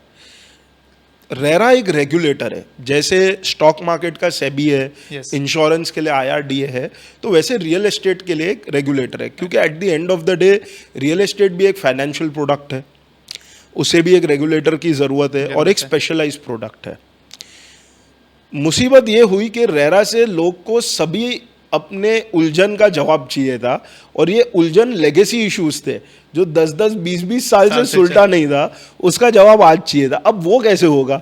रेरा एक रेगुलेटर है, जैसे स्टॉक मार्केट का सेबी है, Yes. इंश्योरेंस के लिए IRDA है, तो वैसे रियल एस्टेट के लिए एक रेगुलेटर है। क्योंकि at the end of the day real estate भी एक फाइनेंशियल प्रोडक्ट है, उसे भी एक रेगुलेटर की ज़रूरत है और एक स्पेशलाइज प्रोडक्ट है। मुसीबत ये हुई कि रेरा से लोग को सभी अपने उलझन का जवाब चाहिए था, और ये उलझन लेगेसी इश्यूज थे जो 10-10, 20-20 साल से सुलटा नहीं था, उसका जवाब आज चाहिए था। अब वो कैसे होगा?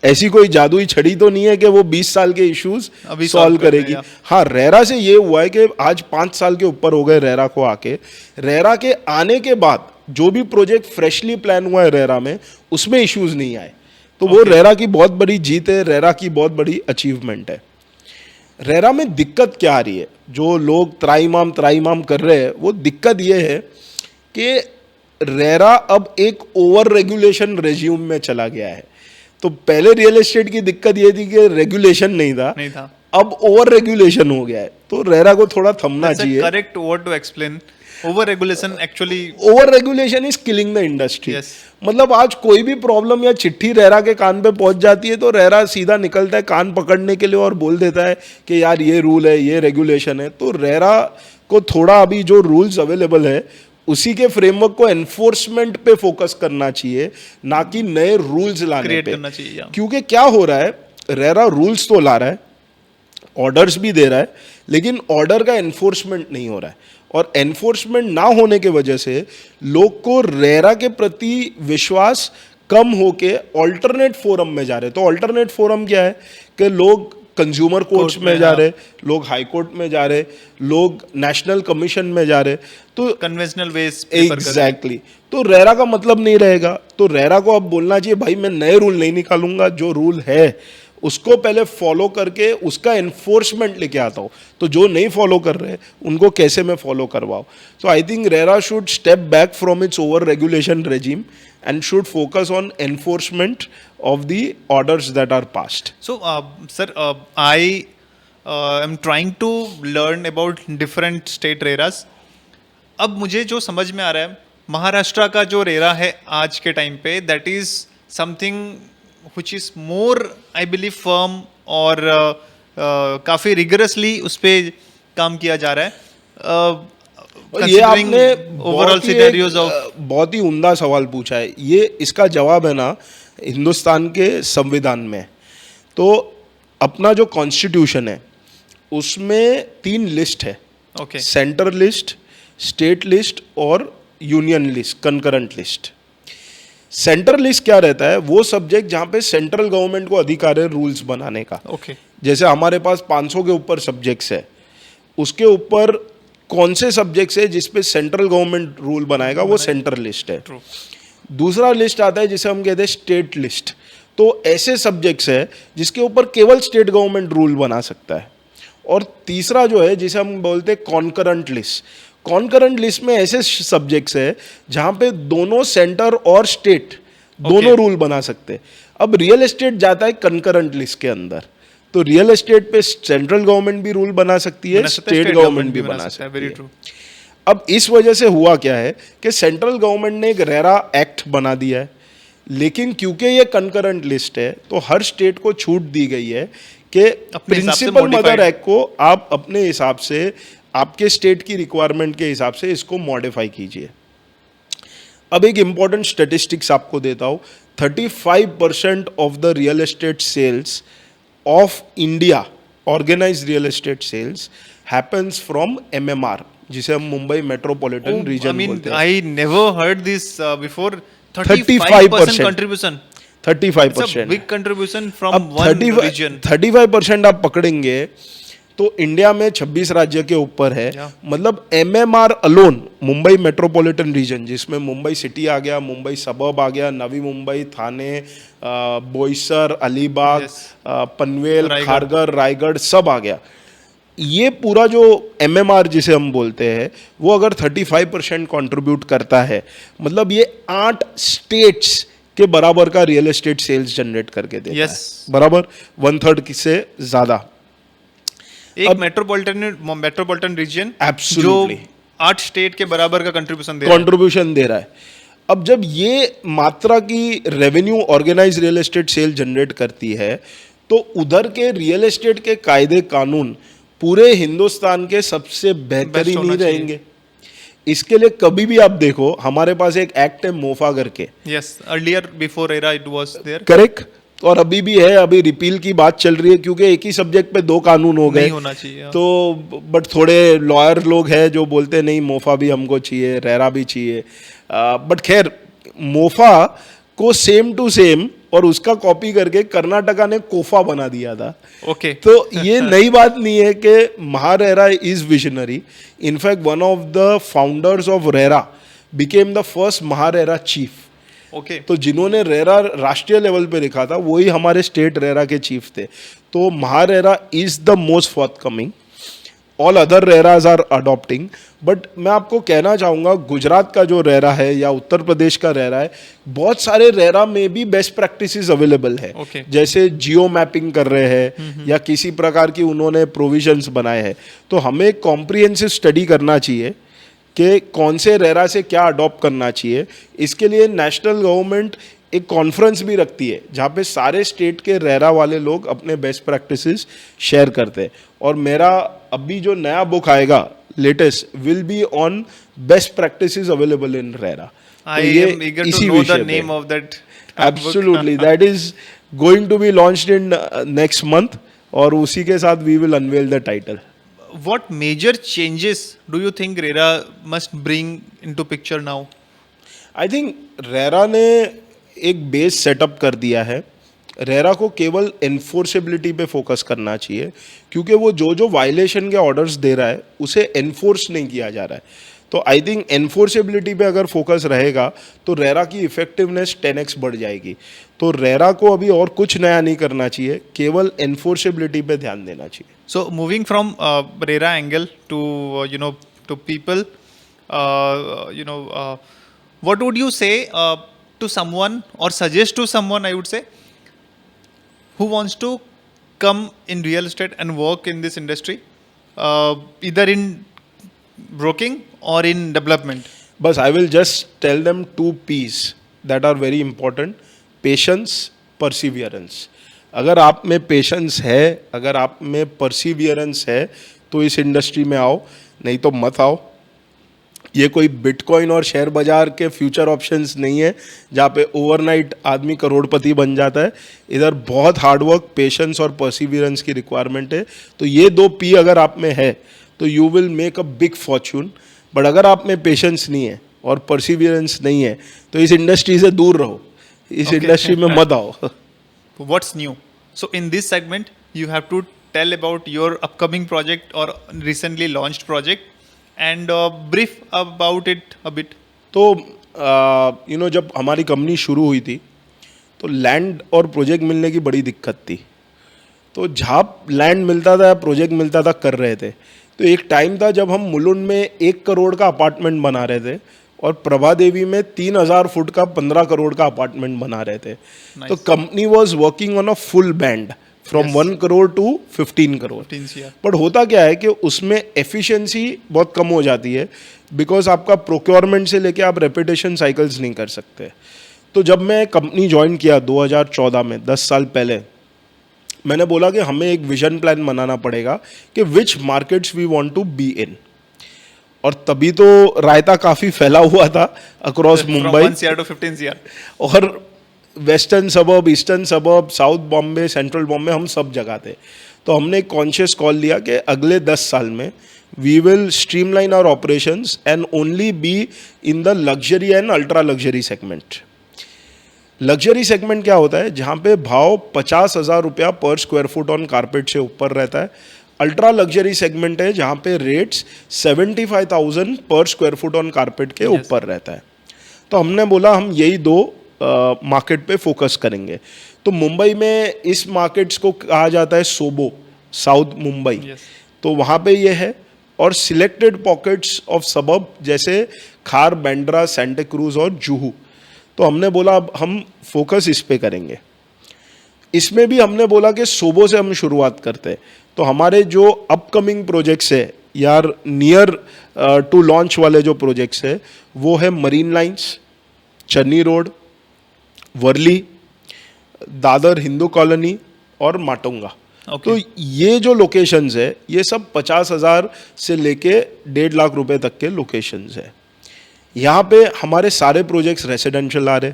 ऐसी कोई जादुई छड़ी तो नहीं है कि वो 20 साल के इश्यूज अभी सॉल्व solve कर करेगी। देगा। हाँ, रेरा से ये हुआ है कि आज 5 साल के ऊपर हो गए रेरा को आके। रेरा के आने के बाद जो भी प्रोजेक्ट फ्रेशली प्लान हुआ है रेरा में, उसमें इश्यूज नहीं आए। तो वो रेरा की बहुत बड़ी जीत है, रेरा की बहुत बड़ी अचीवमेंट है। रेरा में दिक्कत क्या आ रही है? जो लोग त्राईमाम कर रहे हैं, वो दिक्कत ये है कि रेरा अब एक ओवर रेगुलेशन रेज्यूम में चला गया है। तो पहले रियल एस्टेट की दिक्कत ये थी कि रेगुलेशन नहीं था, अब ओवर रेगुलेशन हो गया है। तो रेरा को थोड़ा थमना चाहिए। Correct word to explain. Over regulation actually, over regulation is killing the industry. Yes. मतलब आज कोई भी प्रॉब्लम या चिट्ठी रेरा के कान पे पहुंच जाती है, तो रेरा सीधा निकलता है कान पकड़ने के लिए और बोल देता है कि यार ये रूल है, ये रेगुलेशन है। तो रेरा को थोड़ा अभी जो रूल्स अवेलेबल है उसी के फ्रेमवर्क को एनफोर्समेंट पे फोकस करना चाहिए, ना कि नए रूल्स लाने क्रिएट पे। करना चाहिए। क्योंकि क्या हो रहा है, रेरा रूल्स तो ला रहा है, ऑर्डर्स भी दे रहा है, लेकिन ऑर्डर का एनफोर्समेंट नहीं हो रहा है। और एनफोर्समेंट ना होने की वजह से लोग को रेरा के प्रति विश्वास कम होके ऑल्टरनेट फोरम में जा रहे। तो ऑल्टरनेट फोरम क्या है कि लोग कंज्यूमर कोर्ट्स में जा रहे, लोग हाई कोर्ट में जा रहे, लोग नेशनल कमीशन में जा रहे। तो कन्वेंशनल वेज एग्जैक्टली तो रेरा का मतलब नहीं रहेगा। तो रेरा को अब बोलना चाहिए, भाई मैं नए रूल नहीं निकालूंगा, जो रूल है उसको पहले फॉलो करके उसका एनफोर्समेंट लेके आता हूँ। तो जो नहीं फॉलो कर रहे उनको कैसे मैं फॉलो करवाऊँ। So I think RERA should step back from its over regulation regime and should focus on enforcement of the orders that are passed. So, sir, I am trying to learn about different state रेरास। अब मुझे जो समझ में आ रहा है, महाराष्ट्र का जो RERA है आज के टाइम पे, that is something which is more I believe firm और काफ़ी रिगरसली उस पर काम किया जा रहा है। ये आपने ओवरऑल सिनेरियोज ऑफ, बहुत ही उम्दा सवाल पूछा है। ये इसका जवाब है ना हिंदुस्तान के संविधान में। तो अपना जो कॉन्स्टिट्यूशन है उसमें 3 लिस्ट है। Okay, centre list, state list और union list, concurrent list. Centre list क्या रहता है? वो सब्जेक्ट जहाँ पे सेंट्रल गवर्नमेंट को अधिकार है रूल्स बनाने का। ओके, जैसे हमारे पास 500 के ऊपर सब्जेक्ट्स है, उसके ऊपर कौन से सब्जेक्ट्स है जिस पे सेंट्रल गवर्नमेंट रूल बनाएगा, वो सेंटर लिस्ट है। ट्रू। दूसरा लिस्ट आता है जिसे हम कहते हैं स्टेट लिस्ट। तो ऐसे सब्जेक्ट्स है जिसके ऊपर केवल स्टेट गवर्नमेंट रूल बना सकता है। और तीसरा जो है जिसे हम बोलते हैं कॉन्करेंट लिस्ट। कॉन्करेंट लिस्ट में ऐसे सब्जेक्ट्स है जहाँ पे दोनों सेंटर और स्टेट दोनों रूल बना सकते हैं। अब रियल एस्टेट जाता है कंकरेंट लिस्ट के अंदर। तो रियल एस्टेट पे सेंट्रल गवर्नमेंट भी रूल बना सकती है, स्टेट गवर्नमेंट भी बना सकती है। Very true. अब इस वजह से हुआ क्या है कि सेंट्रल गवर्नमेंट ने एक रेरा एक्ट बना दिया है, लेकिन क्योंकि ये कंकरेंट लिस्ट है तो हर स्टेट को छूट दी गई है कि प्रिंसिपल मदर एक्ट को आप अपने हिसाब से, आपके स्टेट की रिक्वायरमेंट के हिसाब से इसको मॉडिफाई कीजिए। अब एक इम्पॉर्टेंट स्टेटिस्टिक्स आपको देता हूँ, 35% of the real estate sales of India, organised real estate sales, happens from MMR, जिसे हम मुंबई मेट्रोपॉलिटन रीजन बोलते हैं। I never heard this before. 35% 35% contribution. It's a 35%। big contribution from अब one region. 35% आप पकड़ेंगे तो इंडिया में 26 राज्य के ऊपर है। Yeah. मतलब MMR alone, Mumbai metropolitan region, जिसमें मुंबई सिटी आ गया, मुंबई सबर्ब आ गया, नवी मुंबई, थाने, बोईसर, अलीबाग, Yes. पनवेल, रायगढ़। खारगर, रायगढ़ सब आ गया। ये पूरा जो MMR जिसे हम बोलते हैं, वो अगर 35% कंट्रीब्यूट करता है, मतलब ये 8 स्टेट्स के बराबर का रियल एस्टेट सेल्स जनरेट करके देता Yes. है, बराबर 1/3 से ज्यादा। एक मेट्रोपॉलिटन रीजन Absolutely. जो 8 स्टेट के बराबर का कंट्रीब्यूशन दे रहा है। कंट्रीब्यूशन दे रहा है। अब जब ये मात्रा की revenue organise real estate sale generate करती है, तो उधर के रियल एस्टेट के कायदे कानून पूरे हिंदुस्तान के सबसे बेहतरीन होना ही चाहिए। रहेंगे। इसके लिए कभी भी आप देखो, हमारे पास एक एक्ट है मोफा करके, yes, earlier before era it was there. Correct, और अभी भी है, अभी रिपील की बात चल रही है, क्योंकि एक ही सब्जेक्ट पे 2 कानून हो गए। नहीं होना चाहिए। तो बट थोड़े लॉयर लोग हैं जो बोलते नहीं मोफा भी हमको चाहिए, रेरा भी चाहिए। बट खैर, मोफा को सेम टू सेम और उसका कॉपी करके कर्नाटका ने कोफा बना दिया था। ओके। तो ये नई बात नहीं है कि MahaRERA is visionary. In fact one of the founders of RERA became the first MahaRERA chief. Okay. तो जिन्होंने रेरा राष्ट्रीय लेवल पे लिखा था, वही हमारे स्टेट रेरा के चीफ थे। तो MahaRERA is the most forthcoming, all other RERAs are adopting. But मैं आपको कहना चाहूँगा, गुजरात का जो रेरा है या उत्तर प्रदेश का रेरा है, बहुत सारे रेरा में भी बेस्ट प्रैक्टिसेस अवेलेबल है। Okay. जैसे जियो मैपिंग कर रहे हैं या किसी प्रकार की उन्होंने प्रोविजंस बनाए हैं। तो हमें कॉम्प्रिहेंसिव स्टडी करना चाहिए कि कौन से रेरा से क्या अडॉप्ट करना चाहिए। इसके लिए नेशनल गवर्नमेंट एक कॉन्फ्रेंस भी रखती है, जहाँ पे सारे स्टेट के रेरा वाले लोग अपने बेस्ट प्रैक्टिसेस शेयर करते हैं। और मेरा अभी जो नया बुक आएगा latest, will be on best practices available in RERA. I am eager to know the name of that book. Absolutely, that is going to be launched in next month, और उसी के साथ we will unveil the title. What major changes do you think RERA must bring into picture now? I think RERA ने एक base setup कर दिया है। RERA को केवल एनफोर्सेबिलिटी पे फोकस करना चाहिए, क्योंकि वो जो वायलेशन के ऑर्डर्स दे रहा है उसे एनफोर्स नहीं किया जा रहा है। तो आई थिंक एनफोर्सेबिलिटी पे अगर फोकस रहेगा तो रेरा की इफेक्टिवनेस 10x बढ़ जाएगी। तो रेरा को अभी और कुछ नया नहीं करना चाहिए, केवल एनफोर्सेबिलिटी पे ध्यान देना चाहिए। So moving from RERA angle to to people, what would you say to someone or suggest to someone, I would say, who wants to come in real estate and work in this industry, either in broking or in development? बस I will just tell them 2 P's that are very important: patience, perseverance. अगर आप में patience है, अगर आप में Perseverance है, तो इस इंडस्ट्री में आओ, नहीं तो मत आओ। ये कोई बिटकॉइन और शेयर बाजार के फ्यूचर ऑप्शंस नहीं है जहाँ पे ओवरनाइट आदमी करोड़पति बन जाता है। इधर बहुत हार्डवर्क, पेशेंस और परसिवियरेंस की रिक्वायरमेंट है। तो ये 2 P अगर आप में है तो you will make a big Fortune. But अगर आप में पेशेंस नहीं है और परसिवियरेंस नहीं है, तो इस इंडस्ट्री से दूर रहो, इस Okay. इंडस्ट्री में मत आओ। What's new? So in this segment, you have to tell about your upcoming project or recently launched project and brief about it a bit. तो जब हमारी कंपनी शुरू हुई थी तो लैंड और प्रोजेक्ट मिलने की बड़ी दिक्कत थी। तो जहाँ लैंड मिलता था, प्रोजेक्ट मिलता था, कर रहे थे। तो एक टाइम था जब हम मुलुंड में 1 करोड़ का अपार्टमेंट बना रहे थे और प्रभा देवी में 3000 फुट का 15 करोड़ का अपार्टमेंट बना रहे थे। तो company was working on a full band from 1 crore to 15 crore. 15 CR. But होता क्या है कि उसमें एफिशिएंसी बहुत कम हो जाती है, बिकॉज आपका प्रोक्योरमेंट से लेके आप रेपुटेशन साइकिल्स नहीं कर सकते। तो जब मैं कंपनी ज्वाइन किया 2014 में, 10 साल पहले, मैंने बोला कि हमें एक विजन प्लान बनाना पड़ेगा कि which markets we want to be in. और तभी तो रायता काफ़ी फैला हुआ था across From Mumbai 1 CR to 15 CR. और western suburb, eastern suburb, south Bombay, central Bombay, हम सब जगह थे। तो हमने एक कॉन्शियस कॉल लिया कि अगले 10 साल में we will streamline our operations and only be in the luxury and ultra luxury segment. Luxury segment क्या होता है? जहाँ पे भाव 50,000 रुपया पर स्क्वायर फुट ऑन कारपेट से ऊपर रहता है। अल्ट्रा लग्जरी सेगमेंट है जहाँ पे रेट्स 75,000 पर स्क्वायर फुट ऑन कारपेट के ऊपर रहता है। तो हमने बोला हम यही दो मार्केट पे फोकस करेंगे। तो मुंबई में इस मार्केट्स को कहा जाता है सोबो, साउथ मुंबई। Yes. तो वहाँ पे ये है, और सिलेक्टेड पॉकेट्स ऑफ सबब जैसे खार, बैंड्रा, सेंटा क्रूज और जुहू। तो हमने बोला अब हम फोकस इस पे करेंगे। इसमें भी हमने बोला कि सोबो से हम शुरुआत करते हैं। तो हमारे जो अपकमिंग प्रोजेक्ट्स है यार, नियर टू लॉन्च वाले जो प्रोजेक्ट्स है वो है मरीन लाइंस, चन्नी रोड, वर्ली, दादर हिंदू कॉलोनी और माटुंगा। Okay. तो ये जो लोकेशंस है ये सब 50,000 से लेके 1.5 लाख रुपए तक के लोकेशंस है। यहाँ पे हमारे सारे प्रोजेक्ट्स रेसिडेंशियल आ रहे।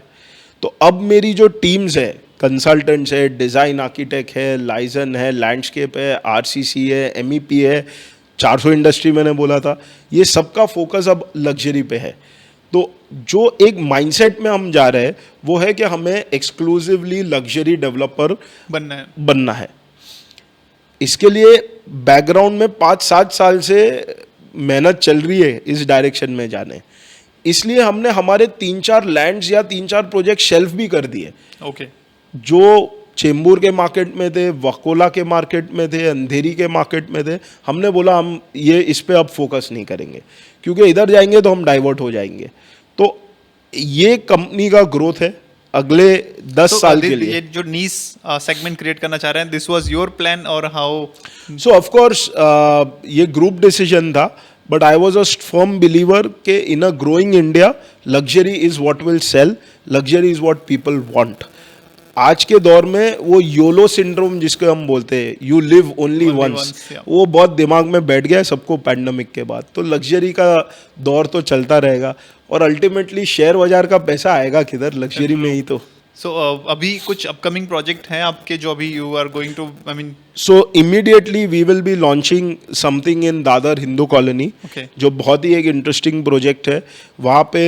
तो अब मेरी जो टीम्स है, कंसल्टेंट्स है, डिज़ाइन आर्किटेक्ट है, लाइजन है, लैंडस्केप है, आरसीसी है, एमईपी है, 400 इंडस्ट्री मैंने बोला था, ये सबका फोकस अब लग्जरी पे है। तो जो एक माइंडसेट में हम जा रहे हैं वो है कि हमें एक्सक्लूसिवली लग्जरी डेवलपर बनना है। इसके लिए बैकग्राउंड में 5-7 साल से मेहनत चल रही है इस डायरेक्शन में जाने। इसलिए हमने हमारे 3-4 लैंड्स या 3-4 प्रोजेक्ट शेल्फ भी कर दिए। Okay. जो चेंबूर के मार्केट में थे, वकोला के मार्केट में थे, अंधेरी के मार्केट में थे। हमने बोला हम ये इस पे अब फोकस नहीं करेंगे क्योंकि इधर जाएंगे तो हम डाइवर्ट हो जाएंगे। तो ये कंपनी का ग्रोथ है अगले 10 साल के लिए। ये जो नीस सेगमेंट क्रिएट करना चाह रहे हैं, दिस वाज योर प्लान और हाउ? सो ऑफ कोर्स ये ग्रुप डिसीजन था, but I was a firm believer के in a growing India luxury is what will sell, luxury is what people want. आज के दौर में वो योलो सिंड्रोम जिसको हम बोलते हैं, यू लिव ओनली वंस, वो बहुत दिमाग में बैठ गया है सबको पैंडेमिक के बाद। तो लग्जरी का दौर तो चलता रहेगा और अल्टीमेटली शेयर बाजार का पैसा आएगा किधर? लग्जरी में ही तो। सो अभी कुछ अपकमिंग प्रोजेक्ट हैं आपके जो अभी you are going to, I mean? So immediately we will be launching something in Dadar Hindu Colony, जो बहुत ही एक इंटरेस्टिंग प्रोजेक्ट है। वहाँ पे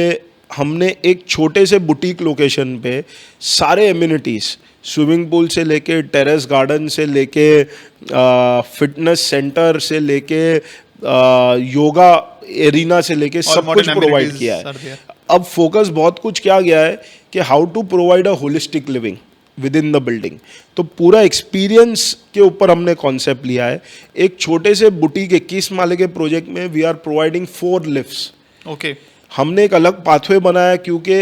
हमने एक छोटे से बुटीक लोकेशन पे सारे एम्यूनिटीज़, स्विमिंग पूल से लेके टेरेस गार्डन से लेके फिटनेस सेंटर से लेके योगा एरिना से लेके सब कुछ प्रोवाइड किया है। अब फोकस बहुत कुछ क्या गया है कि how to provide a holistic living within the building. तो पूरा एक्सपीरियंस के ऊपर हमने कॉन्सेप्ट लिया है। एक छोटे से बुटीक 21 माले के प्रोजेक्ट में we are providing 4 lifts. Okay. हमने एक अलग पाथवे बनाया क्योंकि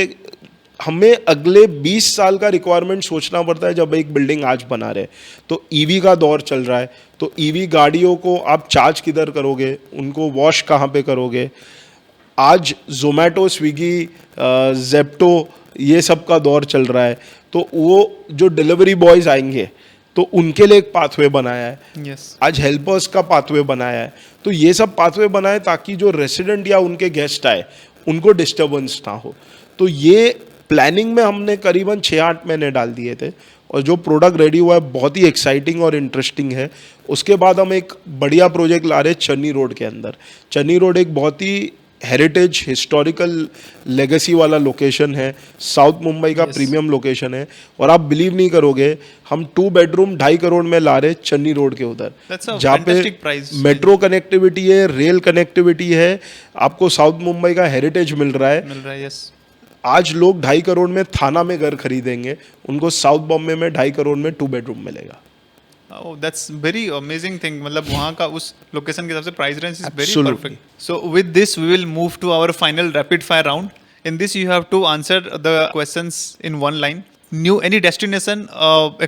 हमें अगले 20 साल का रिक्वायरमेंट सोचना पड़ता है जब एक बिल्डिंग आज बना रहे। तो ईवी का दौर चल रहा है, तो ईवी गाड़ियों को आप चार्ज किधर करोगे, उनको वॉश कहाँ पे करोगे? आज जोमेटो, स्विगी, जेप्टो ये सब का दौर चल रहा है। तो वो जो डिलीवरी बॉयज़ आएंगे तो उनके लिए एक पाथवे बनाया है। yes. आज हेल्पर्स का पाथवे बनाया है। तो ये सब पाथवे बनाए ताकि जो रेसिडेंट या उनके गेस्ट आए उनको डिस्टर्बेंस ना हो। तो ये प्लानिंग में हमने करीबन 6-8 महीने डाल दिए थे और जो प्रोडक्ट रेडी हुआ है बहुत ही एक्साइटिंग और इंटरेस्टिंग है। उसके बाद हम एक बढ़िया प्रोजेक्ट ला रहे हैं चन्नी रोड के अंदर। चन्नी रोड एक बहुत ही हेरिटेज हिस्टोरिकल लेगेसी वाला लोकेशन है, साउथ मुंबई का प्रीमियम लोकेशन है। और आप बिलीव नहीं करोगे, हम 2 बेडरूम 2.5 करोड़ में ला रहे चन्नी रोड के उधर, जहाँ पे मेट्रो कनेक्टिविटी है, रेल कनेक्टिविटी है, आपको साउथ मुंबई का हेरिटेज मिल रहा है। yes. आज लोग 2.5 करोड़ में थाना में घर खरीदेंगे, उनको साउथ बॉम्बे में 2.5 करोड़ में 2 बेडरूम मिलेगा। Oh, that's very amazing thing. मतलब वहाँ का उस लोकेशन के हिसाब से price range is very perfect. So with this we will move to our final rapid fire round. In this you have to answer the questions in one line. Any destination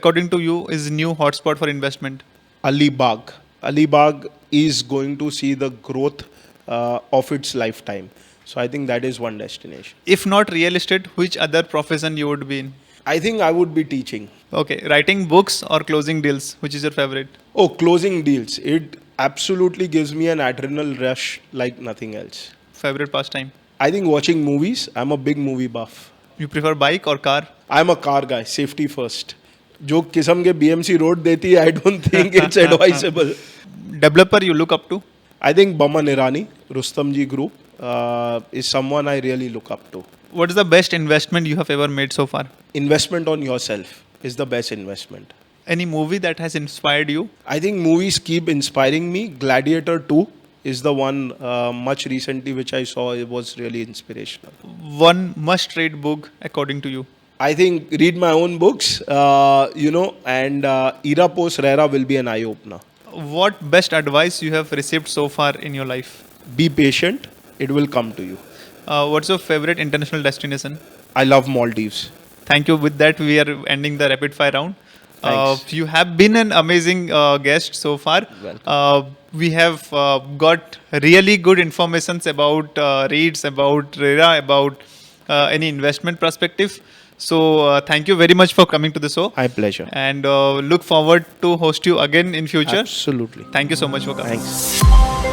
according to you is new hotspot for investment? Alibag. Alibag is going to see the growth of its lifetime. So I think that is one destination. If not real estate, which other profession you would be in? I think I would be teaching. Okay, writing books or closing deals, which is your favorite? Oh, closing deals. absolutely gives me an adrenal rush like nothing else. Favorite pastime? I think watching movies, I'm a big movie buff. You prefer bike or car? I'm a car guy, safety first. जो किस्म के BMC road देती है, I don't think it's advisable. Developer you look up to? I think Baman Irani, Rustamji Group, is someone I really look up to. What is the best investment you have ever made so far? Investment on yourself is the best investment. Any movie that has inspired you? I think movies keep inspiring me. Gladiator 2 is the one much recently which I saw. It was really inspirational. One must-read book according to you? I think read my own books, and Era Post Rera will be an eye-opener. What best advice you have received so far in your life? Be patient. It will come to you. What's your favorite international destination? I love Maldives. Thank you. With that, we are ending the rapid fire round. Thanks. You have been an amazing guest so far. We have got really good informations about REITs, about RERA, about any investment perspective. So thank you very much for coming to the show. My pleasure. And look forward to host you again in future. Absolutely. Thank you so much for coming. Thanks.